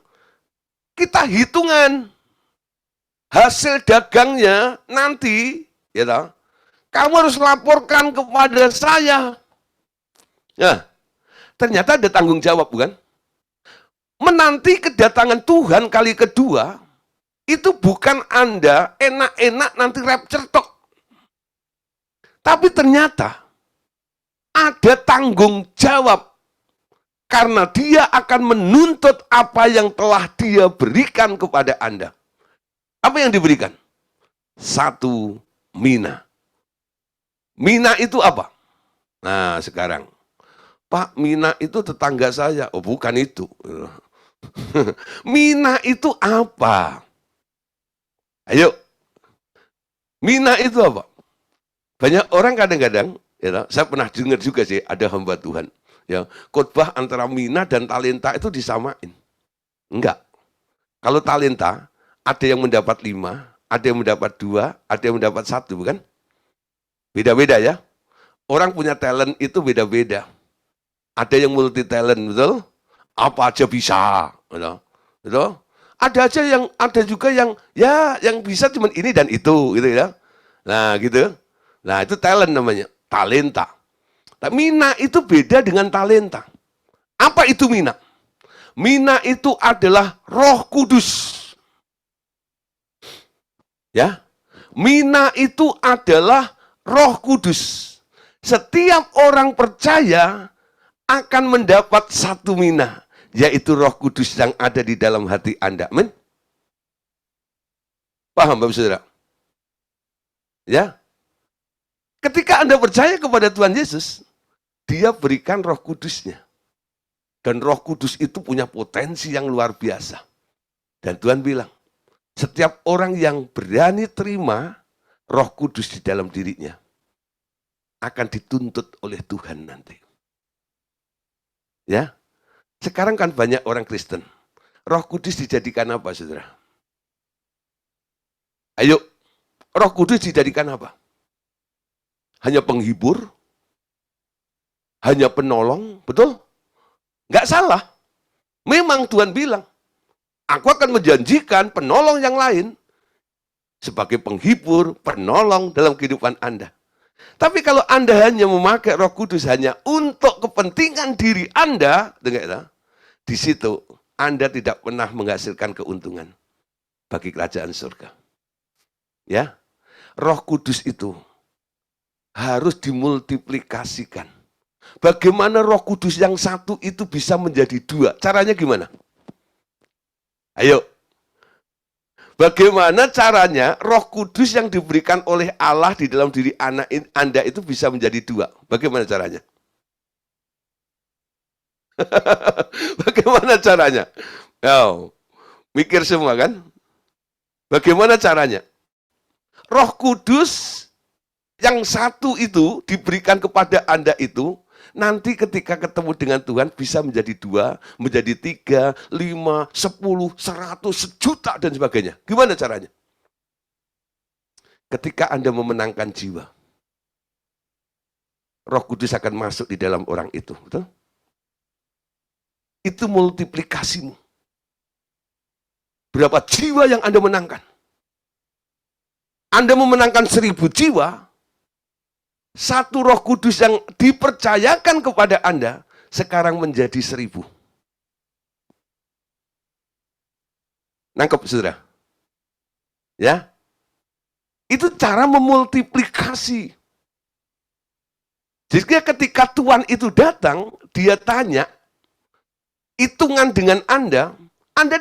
kita hitungan hasil dagangnya nanti, ya tahu, kamu harus laporkan kepada saya. Nah, ternyata ada tanggung jawab, bukan? Menanti kedatangan Tuhan kali kedua, itu bukan Anda enak-enak nanti rapture tok. Tapi ternyata ada tanggung jawab. Karena dia akan menuntut apa yang telah dia berikan kepada Anda. Apa yang diberikan? 1 mina. Mina itu apa? Nah, sekarang. Pak, mina itu tetangga saya. Oh, bukan itu. Mina itu apa? Ayo. Mina itu apa? Banyak orang kadang-kadang, ya, saya pernah dengar juga sih, ada hamba Tuhan. Ya, khotbah antara mina dan talenta itu disamain. Enggak. Kalau talenta, ada yang mendapat 5, ada yang mendapat 2, ada yang mendapat 1, bukan? Beda-beda ya. Orang punya talent itu beda-beda. Ada yang multi talent, betul? Apa aja bisa, betul? Ada juga yang ya yang bisa cuma ini dan itu, gitu ya. Nah, gitu. Nah, itu talent namanya, talenta. Tapi mina itu beda dengan talenta. Apa itu mina? Mina itu adalah Roh Kudus. Ya. Mina itu adalah Roh Kudus. Setiap orang percaya akan mendapat 1 mina, yaitu Roh Kudus yang ada di dalam hati Anda. Amin. Paham, Bapak Saudara? Ya. Ketika Anda percaya kepada Tuhan Yesus, Dia berikan Roh Kudusnya. Dan Roh Kudus itu punya potensi yang luar biasa. Dan Tuhan bilang, setiap orang yang berani terima Roh Kudus di dalam dirinya akan dituntut oleh Tuhan nanti. Ya, sekarang kan banyak orang Kristen. Roh Kudus dijadikan apa, saudara? Ayo, Roh Kudus dijadikan apa? Hanya penghibur? Hanya penolong? Betul? Nggak salah. Memang Tuhan bilang, aku akan menjanjikan penolong yang lain sebagai penghibur, penolong dalam kehidupan Anda. Tapi kalau Anda hanya memakai Roh Kudus hanya untuk kepentingan diri Anda, di situ Anda tidak pernah menghasilkan keuntungan bagi kerajaan surga. Ya, Roh Kudus itu harus dimultiplikasikan. Bagaimana Roh Kudus yang 1 itu bisa menjadi 2? Caranya gimana? Ayo. Bagaimana caranya Roh Kudus yang diberikan oleh Allah di dalam diri anak Anda itu bisa menjadi 2? Bagaimana caranya? Bagaimana caranya? Oh, mikir semua kan? Bagaimana caranya? Roh Kudus yang 1 itu diberikan kepada Anda itu nanti ketika ketemu dengan Tuhan bisa menjadi 2, menjadi 3, 5, 10, 100, 1.000.000 dan sebagainya. Gimana caranya? Ketika Anda memenangkan jiwa, Roh Kudus akan masuk di dalam orang itu, betul? Itu multiplikasimu. Berapa jiwa yang Anda menangkan? Anda memenangkan 1.000 jiwa, satu Roh Kudus yang dipercayakan kepada Anda sekarang menjadi 1.000. Nangkep, saudara? Ya, itu cara memultiplikasi. Jadi ketika Tuhan itu datang, dia tanya, hitungan dengan Anda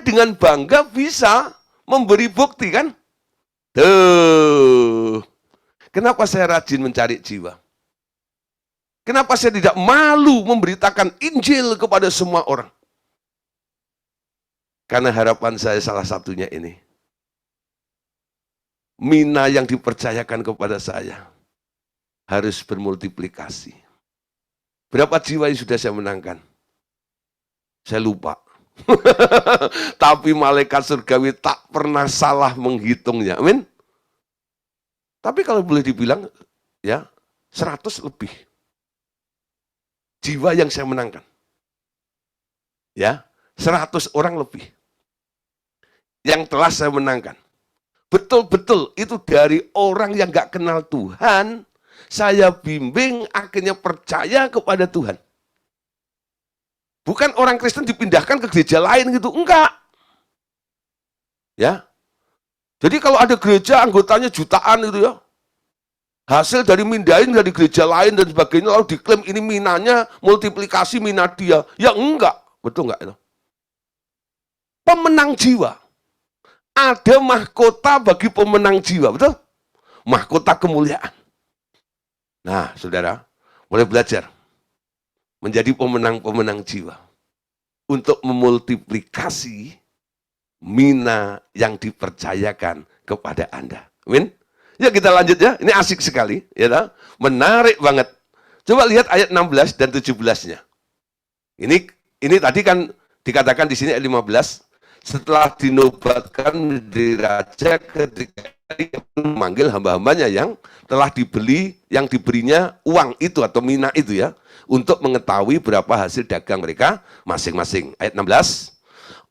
dengan bangga bisa memberi bukti kan? Tuh. Kenapa saya rajin mencari jiwa? Kenapa saya tidak malu memberitakan Injil kepada semua orang? Karena harapan saya salah satunya ini. Mina yang dipercayakan kepada saya harus bermultiplikasi. Berapa jiwa yang sudah saya menangkan? Saya lupa. Tapi malaikat surgawi tak pernah salah menghitungnya. Amin. Tapi kalau boleh dibilang, ya 100 lebih jiwa yang saya menangkan. Ya, 100 orang lebih yang telah saya menangkan. Betul-betul itu dari orang yang gak kenal Tuhan, saya bimbing akhirnya percaya kepada Tuhan. Bukan orang Kristen dipindahkan ke gereja lain gitu, enggak. Ya. Jadi kalau ada gereja anggotanya jutaan gitu ya, hasil dari mindahin dari gereja lain dan sebagainya, lalu diklaim ini minanya multiplikasi mina dia. Ya enggak, betul enggak itu? Pemenang jiwa. Ada mahkota bagi pemenang jiwa, betul? Mahkota kemuliaan. Nah, saudara, boleh belajar menjadi pemenang-pemenang jiwa untuk memultiplikasi mina yang dipercayakan kepada Anda. Amin. Ya kita lanjut ya, ini asik sekali, ya, menarik banget. Coba lihat ayat 16 dan 17-nya. Ini tadi kan dikatakan di sini ayat 15, setelah dinobatkan menjadi raja ketika dia memanggil hamba-hambanya yang telah dibeli, yang diberinya uang itu atau mina itu ya, untuk mengetahui berapa hasil dagang mereka masing-masing. Ayat 16.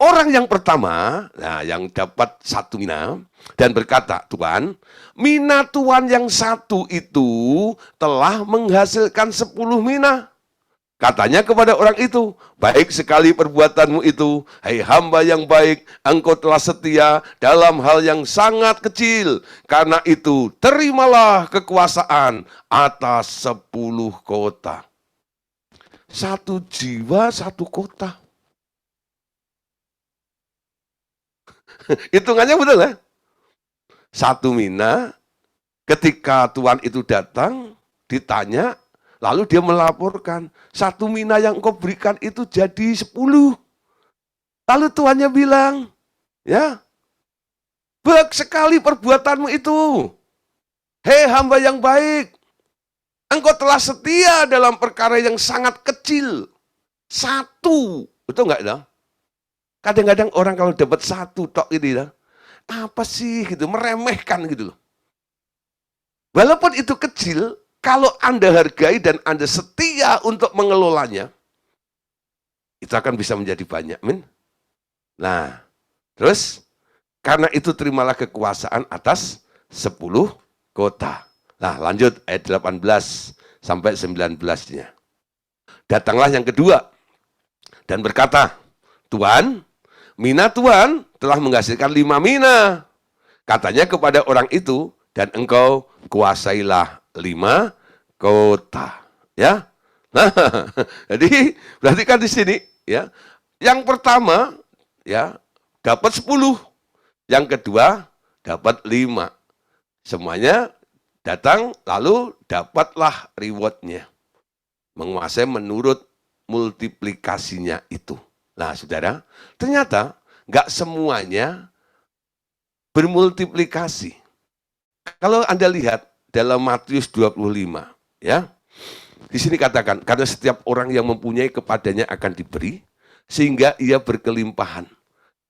Orang yang pertama, nah yang dapat 1 mina, dan berkata, Tuhan, mina Tuhan yang 1 itu telah menghasilkan 10 mina. Katanya kepada orang itu, baik sekali perbuatanmu itu, hai hamba yang baik, engkau telah setia dalam hal yang sangat kecil. Karena itu, terimalah kekuasaan atas 10 kota. 1 jiwa, 1 kota. Hitungannya betul ya? 1 mina, ketika Tuhan itu datang, ditanya, lalu dia melaporkan, 1 mina yang engkau berikan itu jadi 10. Lalu Tuhannya bilang, ya, baik sekali perbuatanmu itu. Hei hamba yang baik, engkau telah setia dalam perkara yang sangat kecil. 1, betul nggak ya? Kadang-kadang orang kalau dapat 1 tok ini ya, apa sih gitu, meremehkan gitu loh. Walaupun itu kecil, kalau Anda hargai dan Anda setia untuk mengelolanya, itu akan bisa menjadi banyak. Amin. Nah, terus karena itu terimalah kekuasaan atas 10 kota. Nah, lanjut ayat 18 sampai 19-nya. Datanglah yang kedua dan berkata, Tuhan, mina Tuhan telah menghasilkan 5 mina. Katanya kepada orang itu, dan engkau kuasailah 5 kota. Ya. Nah, jadi berarti kan di sini ya. Yang pertama ya dapat 10. Yang kedua dapat 5. Semuanya datang lalu dapatlah rewardnya. Menguasai menurut multiplikasinya itu. Nah, saudara, ternyata nggak semuanya bermultiplikasi. Kalau Anda lihat dalam Matius 25, ya, Di sini katakan, karena setiap orang yang mempunyai kepadanya akan diberi, sehingga ia berkelimpahan.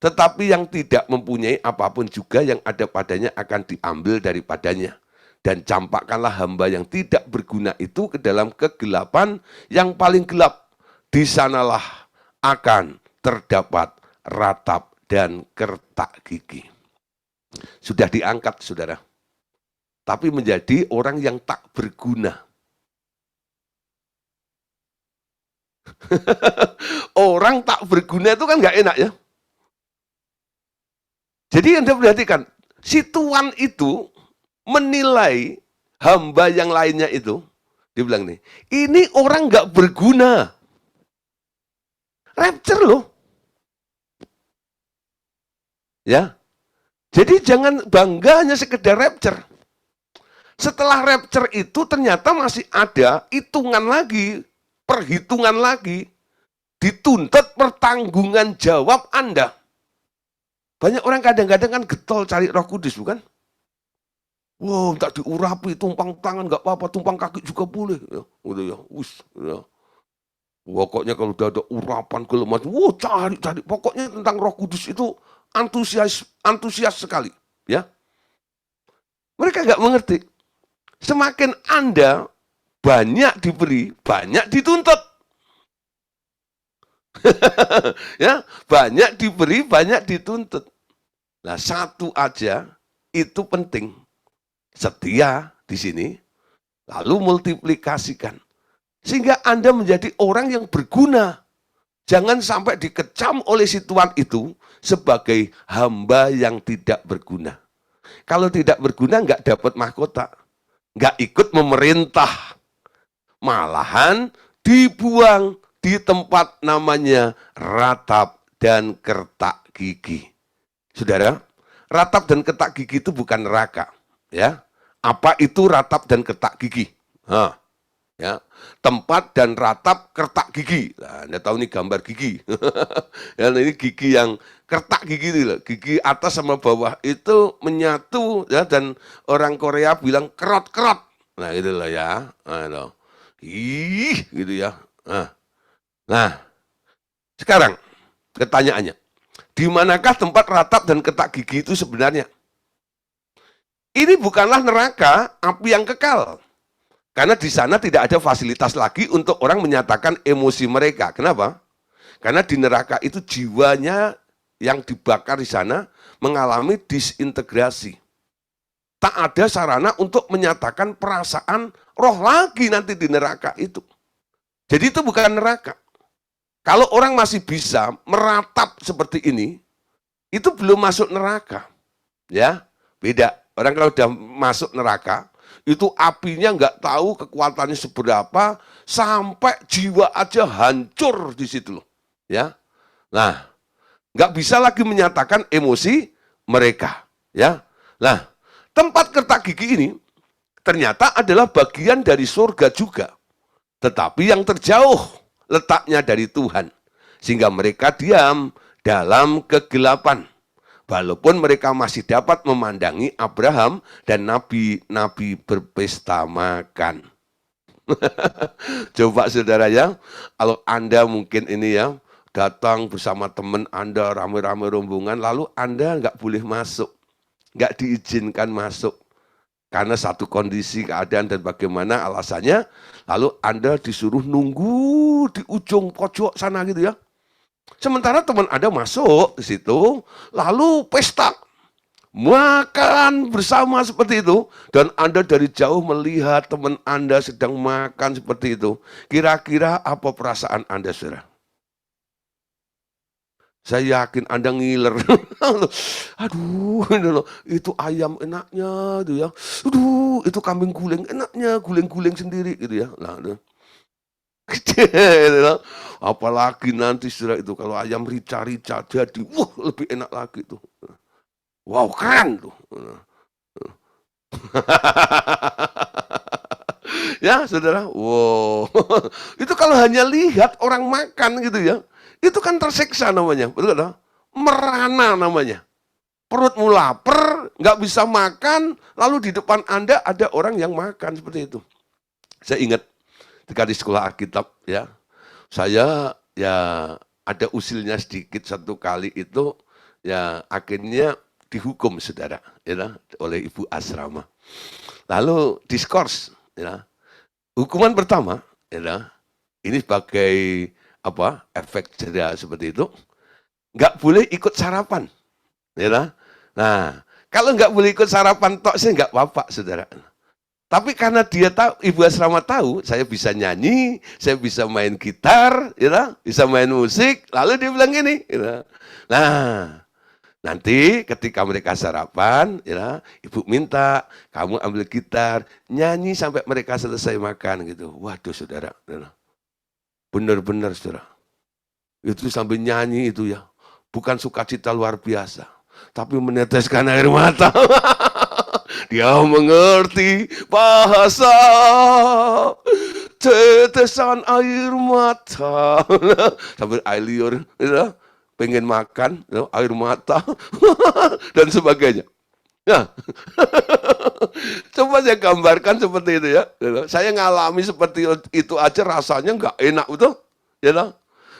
Tetapi yang tidak mempunyai apapun juga yang ada padanya akan diambil daripadanya. Dan campakkanlah hamba yang tidak berguna itu ke dalam kegelapan yang paling gelap. Di sanalah akan terdapat ratap dan kertak gigi. Sudah diangkat, saudara. Tapi menjadi orang yang tak berguna. Orang tak berguna itu kan nggak enak ya. Jadi Anda perhatikan, si Tuan itu menilai hamba yang lainnya itu, dia bilang nih, ini orang nggak berguna. Rapture loh. Ya. Jadi jangan bangga hanya sekedar rapture. Setelah rapture itu ternyata masih ada hitungan lagi, perhitungan lagi, dituntut pertanggungan jawab Anda. Banyak orang kadang-kadang kan getol cari Roh Kudus, bukan? Wow, tak diurapi, tumpang tangan nggak apa-apa, tumpang kaki juga boleh, ya, gitu ya. Ya. Pokoknya kalau udah ada urapan kelemahan, wow cari. Pokoknya tentang Roh Kudus itu antusias sekali, ya. Mereka nggak mengerti. Semakin Anda banyak diberi, banyak dituntut. Ya, banyak diberi, banyak dituntut. Nah, satu aja itu penting. Setia di sini, lalu multiplikasikan. Sehingga Anda menjadi orang yang berguna. Jangan sampai dikecam oleh si Tuan itu sebagai hamba yang tidak berguna. Kalau tidak berguna, nggak dapat mahkota. Nggak ikut memerintah. Malahan dibuang di tempat namanya ratap dan kertak gigi. Saudara, ratap dan kertak gigi itu bukan neraka. Ya, apa itu ratap dan kertak gigi? Ya, tempat dan ratap kertak gigi. Nah, Anda tahu nih gambar gigi. Ya, ini gigi yang kertak gigi itu, gigi atas sama bawah itu menyatu ya, dan orang Korea bilang kerot-kerot. Nah, itu loh ya. Nah, gitu ya. Nah, sekarang pertanyaannya, di manakah tempat ratap dan kertak gigi itu sebenarnya? Ini bukanlah neraka, api yang kekal. Karena di sana tidak ada fasilitas lagi untuk orang menyatakan emosi mereka. Kenapa? Karena di neraka itu jiwanya yang dibakar di sana mengalami disintegrasi. Tak ada sarana untuk menyatakan perasaan roh lagi nanti di neraka itu. Jadi itu bukan neraka. Kalau orang masih bisa meratap seperti ini, itu belum masuk neraka. Ya, beda. Orang kalau udah masuk neraka, itu apinya nggak tahu kekuatannya seberapa, sampai jiwa aja hancur di situ loh. Ya, nah, nggak bisa lagi menyatakan emosi mereka. Ya, nah, tempat kertak gigi ini ternyata adalah bagian dari surga juga, tetapi yang terjauh letaknya dari Tuhan, sehingga mereka diam dalam kegelapan. Walaupun mereka masih dapat memandangi Abraham dan nabi-nabi berpesta makan. Coba saudara ya, kalau Anda mungkin ini ya, datang bersama teman Anda, rame-rame rombongan, lalu Anda nggak boleh masuk, nggak diizinkan masuk. Karena satu kondisi, keadaan, dan bagaimana alasannya, lalu Anda disuruh nunggu di ujung pojok sana gitu ya. Sementara teman Anda masuk ke situ, lalu pesta, makan bersama seperti itu, dan Anda dari jauh melihat teman Anda sedang makan seperti itu. Kira-kira apa perasaan Anda, saudara? Saya yakin Anda ngiler. Aduh, itu ayam enaknya, gitu ya. Aduh, itu kambing guling enaknya, guling-guling sendiri, gitu ya. Nah, apalagi nanti saudara itu kalau ayam rica-rica jadi, lebih enak lagi tuh. Wow, keren tuh. Ya, saudara. Wow. Itu kalau hanya lihat orang makan gitu ya, itu kan tersiksa namanya, betul kan? Merana namanya. Perutmu lapar, nggak bisa makan, lalu di depan Anda ada orang yang makan seperti itu. Saya ingat ketika di sekolah Alkitab ya, saya ya ada usilnya sedikit satu kali itu ya akhirnya dihukum saudara ya oleh ibu asrama. Lalu diskors ya. Hukuman pertama ya, ini sebagai apa efek jerah seperti itu, nggak boleh ikut sarapan ya. Nah, kalau nggak boleh ikut sarapan tok sih nggak apa-apa saudara. Tapi karena dia tahu, ibu asrama tahu, saya bisa nyanyi, saya bisa main gitar, ya, bisa main musik, lalu dia bilang gini, ya. Nah, nanti ketika mereka sarapan, ya, ibu minta kamu ambil gitar, nyanyi sampai mereka selesai makan gitu. Waduh, saudara, benar-benar saudara, itu sambil nyanyi itu ya, bukan sukacita luar biasa, tapi meneteskan air mata. Dia mengerti bahasa tetesan air mata. Sambil air liur, ya, pengen makan, ya, air mata, dan sebagainya. Nah, coba saya gambarkan seperti itu ya. Saya ngalami seperti itu aja rasanya nggak enak betul. Ya,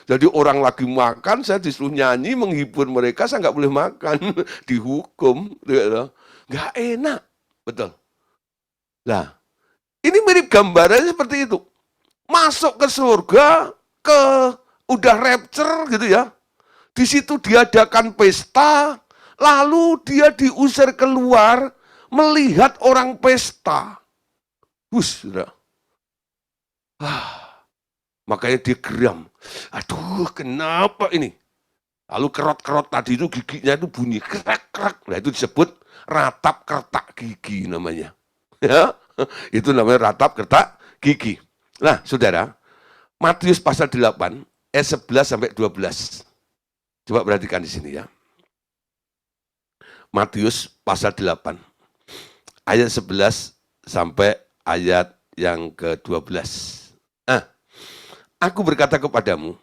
jadi orang lagi makan, saya disuruh nyanyi menghibur mereka, saya nggak boleh makan, dihukum, ya, nggak enak. Betul. Nah, ini mirip gambarannya seperti itu. Masuk ke surga, udah rapture gitu ya. Di situ diadakan pesta, lalu dia diusir keluar melihat orang pesta. Sudah. Makanya dia geram. Aduh, kenapa ini? Lalu kerot-kerot tadi itu giginya itu bunyi krek-krek. Nah, itu disebut ratap kertak gigi namanya. Ya, itu namanya ratap kertak gigi. Nah, saudara, Matius pasal 8, ayat 11 sampai 12. Coba perhatikan di sini ya. Matius pasal 8, ayat 11 sampai ayat yang ke-12. Aku berkata kepadamu,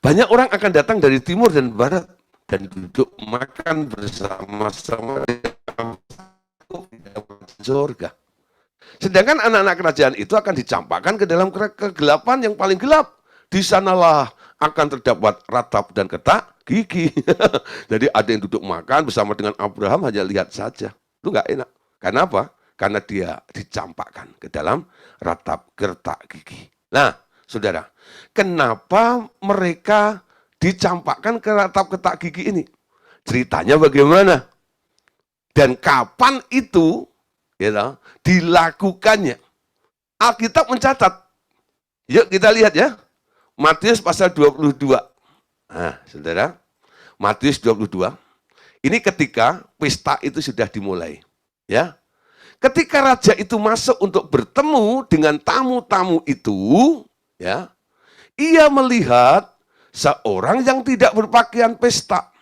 banyak orang akan datang dari timur dan barat dan duduk makan bersama-sama di surga. Sedangkan anak-anak kerajaan itu akan dicampakkan ke dalam kegelapan yang paling gelap. Di sanalah akan terdapat ratap dan ketak gigi. Jadi ada yang duduk makan bersama dengan Abraham hanya lihat saja. Itu nggak enak. Karena apa? Karena dia dicampakkan ke dalam ratap ketak gigi. Nah, saudara, kenapa mereka dicampakkan ke ratap ketak gigi ini? Ceritanya bagaimana? Dan kapan itu ya, dilakukannya? Alkitab mencatat. Yuk kita lihat ya. Matius pasal 22. Nah, saudara, Matius 22. Ini ketika pesta itu sudah dimulai. Ya. Ketika raja itu masuk untuk bertemu dengan tamu-tamu itu, ya, ia melihat seorang yang tidak berpakaian pesta.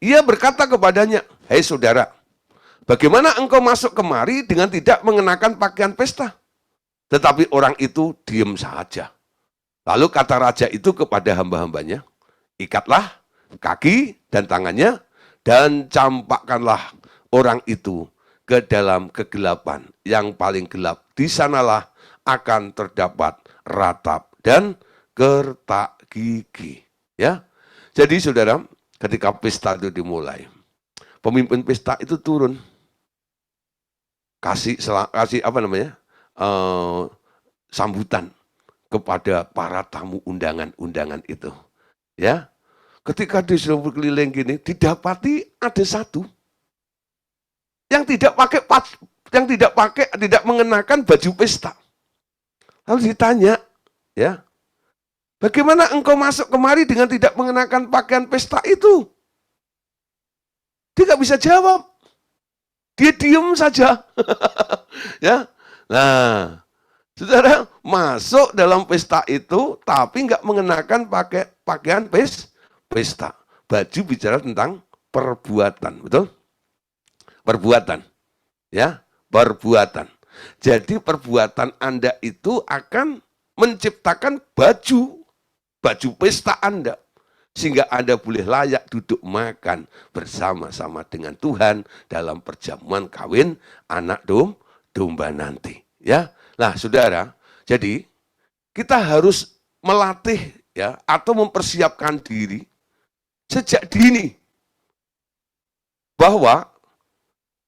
Ia berkata kepadanya, "Hei saudara, bagaimana engkau masuk kemari dengan tidak mengenakan pakaian pesta?" Tetapi orang itu diam saja. Lalu kata raja itu kepada hamba-hambanya, "Ikatlah kaki dan tangannya dan campakkanlah orang itu ke dalam kegelapan yang paling gelap. Di sanalah akan terdapat ratap dan kertak gigi." Ya. Jadi saudara, ketika pesta itu dimulai, pemimpin pesta itu turun. Kasih apa namanya? Sambutan kepada para tamu undangan itu. Ya. Ketika dia sudah berkeliling gini, didapati ada satu yang tidak mengenakan baju pesta. Lalu ditanya, ya, bagaimana engkau masuk kemari dengan tidak mengenakan pakaian pesta itu? Dia nggak bisa jawab. Dia diem saja. Ya, nah, saudara masuk dalam pesta itu, tapi nggak mengenakan pakaian pesta. Baju bicara tentang perbuatan, betul? Perbuatan, ya, perbuatan. Jadi perbuatan Anda itu akan menciptakan baju pesta Anda, sehingga Anda boleh layak duduk makan bersama-sama dengan Tuhan dalam perjamuan kawin anak domba nanti. Ya, nah saudara, Jadi kita harus melatih ya atau mempersiapkan diri sejak dini bahwa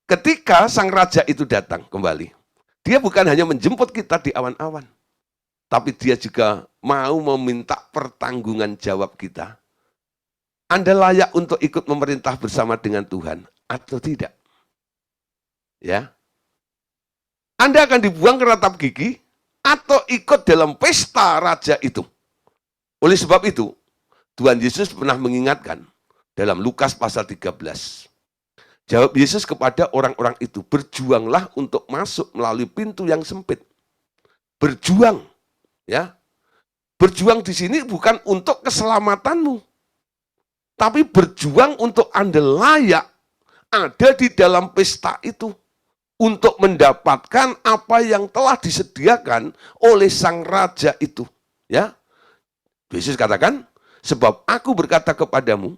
ketika sang raja itu datang kembali, dia bukan hanya menjemput kita di awan-awan, tapi dia juga mau meminta pertanggungan jawab kita. Anda layak untuk ikut memerintah bersama dengan Tuhan atau tidak? Ya, Anda akan dibuang ke ratap gigi atau ikut dalam pesta raja itu. Oleh sebab itu, Tuhan Yesus pernah mengingatkan dalam Lukas pasal 13. Jawab Yesus kepada orang-orang itu, berjuanglah untuk masuk melalui pintu yang sempit. Berjuang, ya. Berjuang di sini bukan untuk keselamatanmu, tapi berjuang untuk Anda layak ada di dalam pesta itu untuk mendapatkan apa yang telah disediakan oleh sang raja itu, ya. Yesus katakan, sebab aku berkata kepadamu,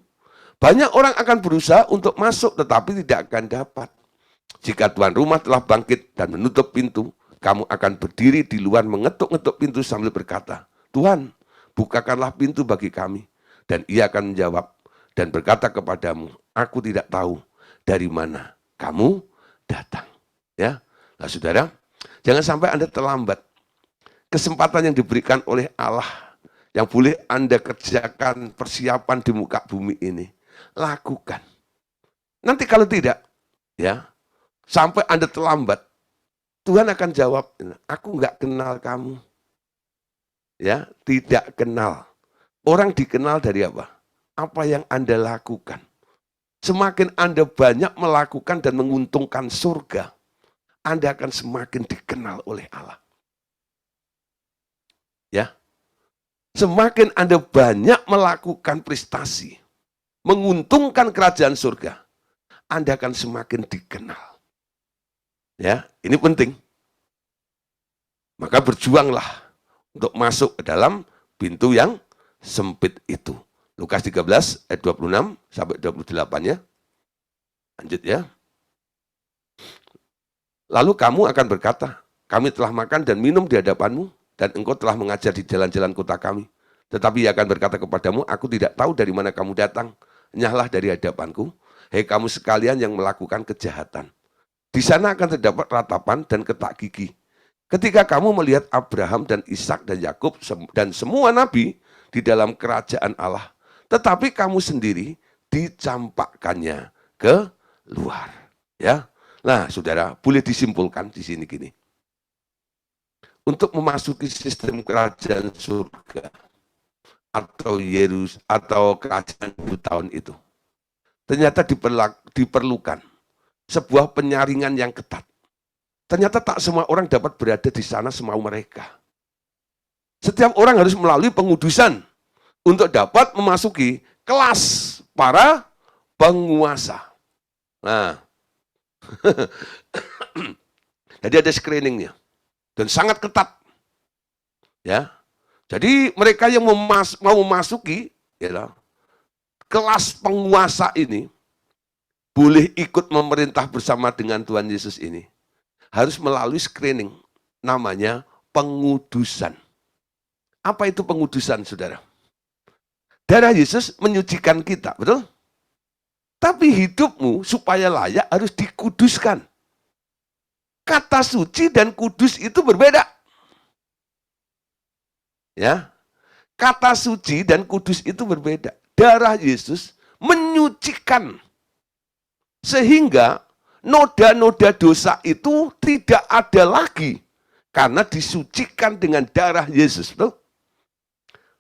banyak orang akan berusaha untuk masuk tetapi tidak akan dapat. Jika tuan rumah telah bangkit dan menutup pintu, kamu akan berdiri di luar mengetuk-ngetuk pintu sambil berkata, Tuhan, bukakanlah pintu bagi kami. Dan ia akan menjawab dan berkata kepadamu, aku tidak tahu dari mana kamu datang. Ya, nah saudara, jangan sampai Anda terlambat. Kesempatan yang diberikan oleh Allah yang boleh Anda kerjakan persiapan di muka bumi ini, lakukan. Nanti kalau tidak, ya, sampai Anda terlambat, Tuhan akan jawab, aku nggak kenal kamu. Ya, tidak kenal. Orang dikenal dari apa? Apa yang Anda lakukan. Semakin Anda banyak melakukan dan menguntungkan surga, Anda akan semakin dikenal oleh Allah. Ya. Semakin Anda banyak melakukan prestasi, menguntungkan kerajaan surga, Anda akan semakin dikenal. Ya, ini penting. Maka berjuanglah untuk masuk ke dalam pintu yang sempit itu. Lukas 13 ayat 26 sampai 28 ya. Lanjut ya. Lalu kamu akan berkata, kami telah makan dan minum di hadapanmu, dan engkau telah mengajar di jalan-jalan kota kami. Tetapi ia akan berkata kepadamu, aku tidak tahu dari mana kamu datang. Nyahlah dari hadapanku, hei kamu sekalian yang melakukan kejahatan. Di sana akan terdapat ratapan dan ketak gigi. Ketika kamu melihat Abraham dan Ishak dan Yakub dan semua nabi di dalam kerajaan Allah, tetapi kamu sendiri dicampakkannya ke luar. Ya. Nah, saudara, boleh disimpulkan di sini gini. Untuk memasuki sistem kerajaan surga atau kerajaan 1000 tahun itu, ternyata diperlukan sebuah penyaringan yang ketat. Ternyata tak semua orang dapat berada di sana semau mereka. Setiap orang harus melalui pengudusan untuk dapat memasuki kelas para penguasa. Nah, jadi ada screeningnya dan sangat ketat, ya. Jadi mereka yang mau memasuki ya, kelas penguasa ini boleh ikut memerintah bersama dengan Tuhan Yesus ini harus melalui screening, namanya pengudusan. Apa itu pengudusan, saudara? Darah Yesus menyucikan kita, betul? Tapi hidupmu supaya layak harus dikuduskan. Kata suci dan kudus itu berbeda. Ya. Kata suci dan kudus itu berbeda. Darah Yesus menyucikan. Sehingga noda-noda dosa itu tidak ada lagi. Karena disucikan dengan darah Yesus. Betul?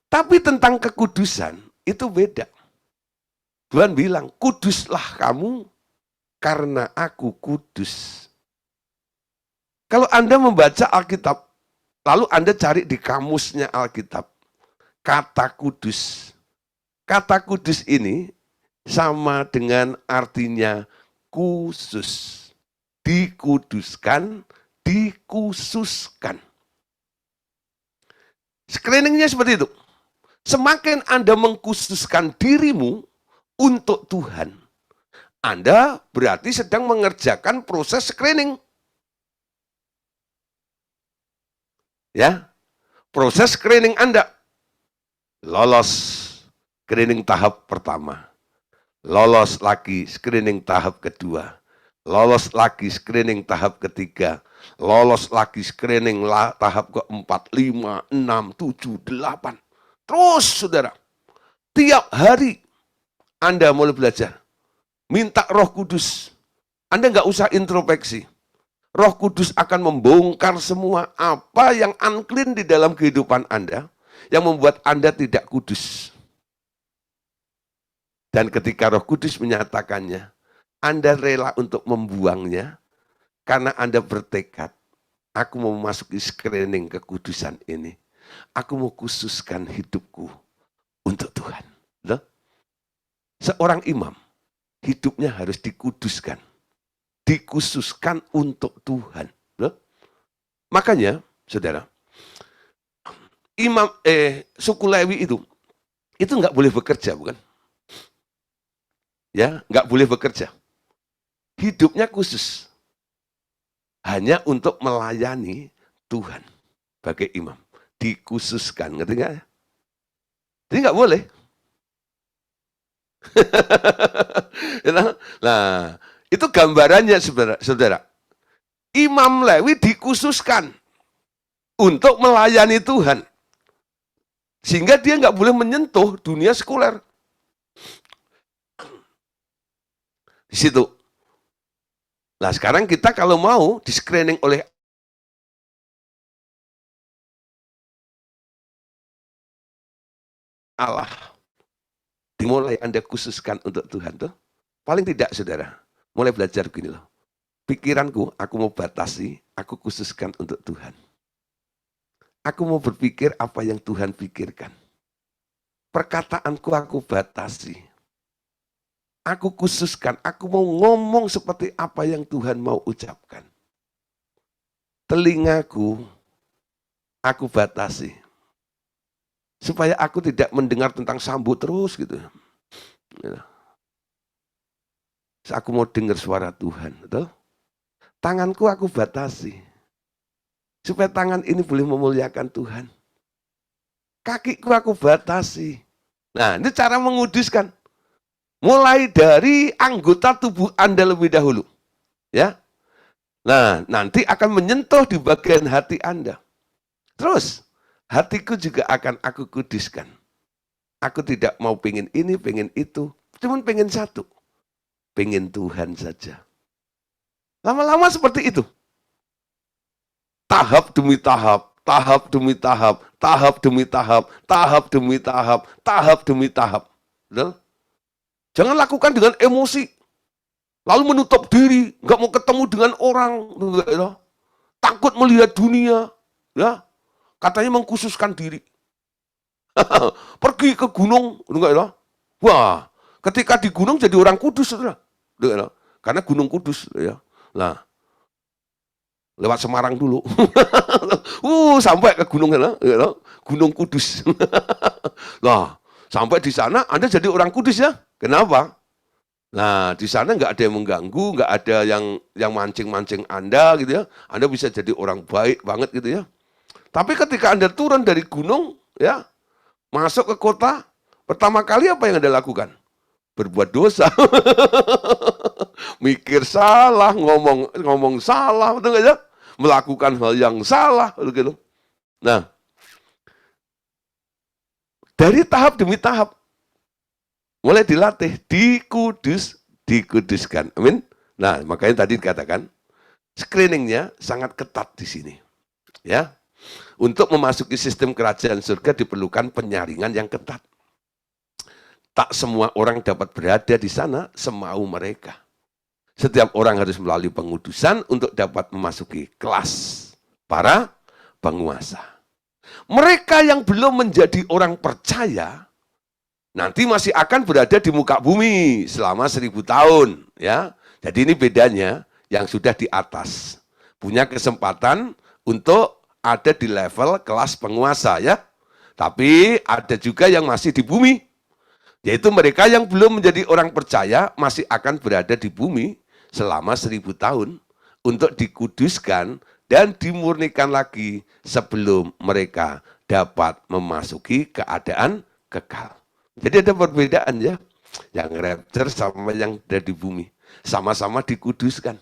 Tapi tentang kekudusan itu beda. Tuhan bilang, kuduslah kamu karena aku kudus. Kalau Anda membaca Alkitab, lalu Anda cari di kamusnya Alkitab, kata kudus. Kata kudus ini sama dengan artinya khusus. Dikuduskan, dikhususkan. Screeningnya seperti itu. Semakin Anda mengkhususkan dirimu untuk Tuhan, Anda berarti sedang mengerjakan proses screening. Ya, Proses screening Anda. Lolos screening tahap pertama. Lolos lagi screening tahap kedua. Lolos lagi screening tahap ketiga. Lolos lagi screening tahap keempat, 5, 6, 7, 8. Terus saudara, tiap hari Anda mulai belajar. Minta Roh Kudus. Anda nggak usah introspeksi. Roh Kudus akan membongkar semua apa yang unclean di dalam kehidupan Anda, yang membuat Anda tidak kudus. Dan ketika Roh Kudus menyatakannya, Anda rela untuk membuangnya, karena Anda bertekad, aku mau memasuki screening kekudusan ini. Aku mau khususkan hidupku untuk Tuhan. Loh? Seorang imam, hidupnya harus dikuduskan. Dikhususkan untuk Tuhan. Loh? Makanya, saudara, imam suku Lewi itu nggak boleh bekerja, bukan? Ya, nggak boleh bekerja. Hidupnya khusus. Hanya untuk melayani Tuhan sebagai imam. Dikhususkan, ngerti nggak? Jadi nggak boleh. Nah, itu gambarannya saudara. Imam Lewi dikhususkan untuk melayani Tuhan. Sehingga dia nggak boleh menyentuh dunia sekuler. Di situ. Nah sekarang kita kalau mau di screening oleh Allah, dimulai Anda khususkan untuk Tuhan tuh. Paling tidak saudara, mulai belajar begini loh. Pikiranku aku mau batasi, aku khususkan untuk Tuhan. Aku mau berpikir apa yang Tuhan pikirkan. Perkataanku aku batasi. Aku khususkan, aku mau ngomong seperti apa yang Tuhan mau ucapkan. Telingaku, aku batasi. Supaya aku tidak mendengar tentang sambu terus gitu. Aku mau dengar suara Tuhan. Betul? Tanganku aku batasi. Supaya tangan ini boleh memuliakan Tuhan. Kakiku aku batasi. Nah ini cara menguduskan. Mulai dari anggota tubuh Anda lebih dahulu. Ya. Nah, nanti akan menyentuh di bagian hati Anda. Terus, hatiku juga akan aku kuduskan. Aku tidak mau pengen ini, pengen itu. Cuman pengen satu. Pengen Tuhan saja. Lama-lama seperti itu. Tahap demi tahap, tahap demi tahap, tahap demi tahap, tahap demi tahap, tahap demi tahap. Betul? Jangan lakukan dengan emosi. Lalu menutup diri, nggak mau ketemu dengan orang, takut melihat dunia, ya. Katanya mengkhususkan diri. Pergi ke gunung, wah, ketika di gunung jadi orang kudus, karena gunung kudus, ya. Nah, lewat Semarang dulu, sampai ke gunung, gunung kudus. Nah, sampai di sana Anda jadi orang kudus ya. Kenapa? Nah, di sana nggak ada yang mengganggu, nggak ada yang mancing-mancing Anda gitu ya. Anda bisa jadi orang baik banget gitu ya. Tapi ketika Anda turun dari gunung, ya, masuk ke kota, pertama kali apa yang Anda lakukan? Berbuat dosa. Mikir salah, ngomong salah, betul nggak ya? Melakukan hal yang salah, gitu. Nah, dari tahap demi tahap, mulai dilatih, dikuduskan. Amin. Nah, makanya tadi dikatakan, screeningnya sangat ketat di sini. Ya. Untuk memasuki sistem kerajaan surga diperlukan penyaringan yang ketat. Tak semua orang dapat berada di sana semau mereka. Setiap orang harus melalui pengudusan untuk dapat memasuki kelas para penguasa. Mereka yang belum menjadi orang percaya, nanti masih akan berada di muka bumi selama 1000 tahun. Ya. Jadi ini bedanya yang sudah di atas. Punya kesempatan untuk ada di level kelas penguasa ya. Tapi ada juga yang masih di bumi. Yaitu mereka yang belum menjadi orang percaya masih akan berada di bumi selama 1000 tahun untuk dikuduskan dan dimurnikan lagi sebelum mereka dapat memasuki keadaan kekal. Jadi ada perbedaan ya. Yang rapture sama yang ada di bumi. Sama-sama dikuduskan.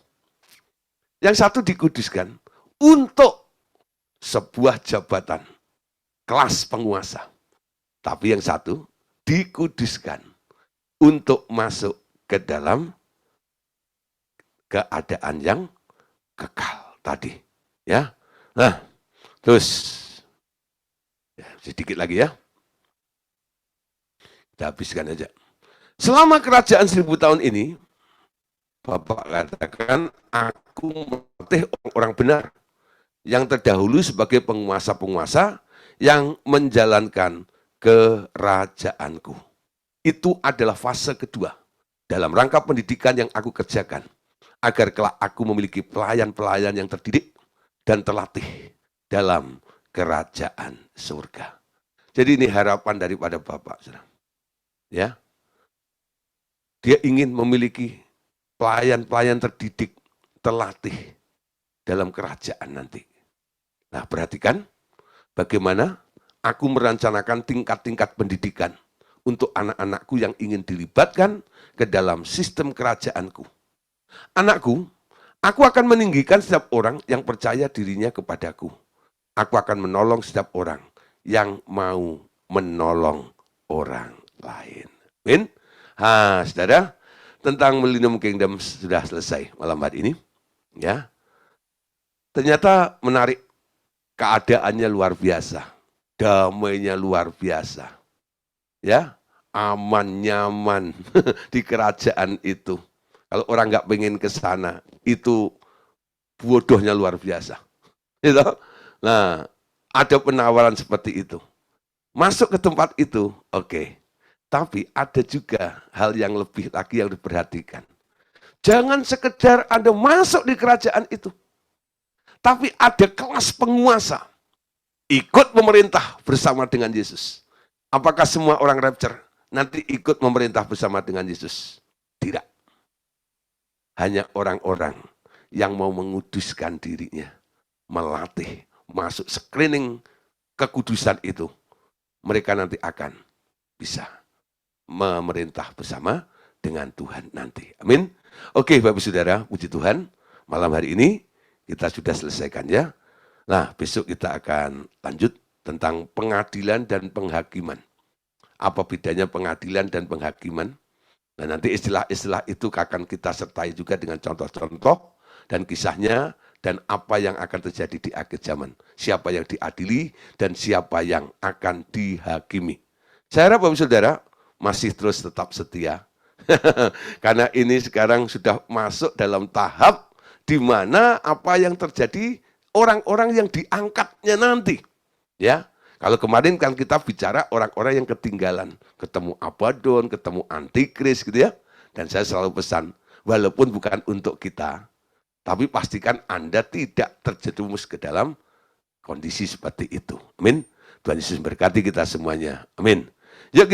Yang satu dikuduskan untuk sebuah jabatan, kelas penguasa. Tapi yang satu dikuduskan untuk masuk ke dalam keadaan yang kekal tadi. Ya. Nah, terus ya, sedikit lagi ya. Kita habiskan aja. Selama kerajaan 1000 tahun ini, Bapak katakan, aku melatih orang benar yang terdahulu sebagai penguasa-penguasa yang menjalankan kerajaanku. Itu adalah fase kedua dalam rangka pendidikan yang aku kerjakan, agar kelak aku memiliki pelayan-pelayan yang terdidik dan terlatih dalam kerajaan surga. Jadi ini harapan daripada Bapak. Ya, dia ingin memiliki pelayan-pelayan terdidik, terlatih dalam kerajaan nanti. Nah, perhatikan bagaimana aku merencanakan tingkat-tingkat pendidikan untuk anak-anakku yang ingin dilibatkan ke dalam sistem kerajaanku. Anakku, aku akan meninggikan setiap orang yang percaya dirinya kepadaku. Aku akan menolong setiap orang yang mau menolong orang lain. Amin. Saudara, tentang Millennium Kingdom sudah selesai malam hari ini. Ya, ternyata menarik, keadaannya luar biasa, damainya luar biasa, ya, aman nyaman di kerajaan itu. Kalau orang nggak pengen ke sana, itu bodohnya luar biasa. Gitu? Nah, ada penawaran seperti itu. Masuk ke tempat itu, oke. Tapi ada juga hal yang lebih lagi yang diperhatikan. Jangan sekedar Anda masuk di kerajaan itu, tapi ada kelas penguasa. Ikut memerintah bersama dengan Yesus. Apakah semua orang rapture nanti ikut memerintah bersama dengan Yesus? Tidak. Hanya orang-orang yang mau menguduskan dirinya, melatih, masuk screening kekudusan itu. Mereka nanti akan bisa memerintah bersama dengan Tuhan nanti. Amin. Oke, Bapak Saudara, puji Tuhan. Malam hari ini kita sudah selesaikan ya. Nah, besok kita akan lanjut tentang pengadilan dan penghakiman. Apa bedanya pengadilan dan penghakiman? Nah, nanti istilah-istilah itu akan kita sertai juga dengan contoh-contoh dan kisahnya dan apa yang akan terjadi di akhir zaman. Siapa yang diadili dan siapa yang akan dihakimi. Saya harap Bapak Saudara masih terus tetap setia. Karena ini sekarang sudah masuk dalam tahap di mana apa yang terjadi orang-orang yang diangkatnya nanti. Ya, kalau kemarin kan kita bicara orang-orang yang ketinggalan, ketemu Abaddon, ketemu Antikris gitu ya. Dan saya selalu pesan, walaupun bukan untuk kita, tapi pastikan Anda tidak terjerumus ke dalam kondisi seperti itu. Amin. Tuhan Yesus berkati kita semuanya. Amin. Yuk kita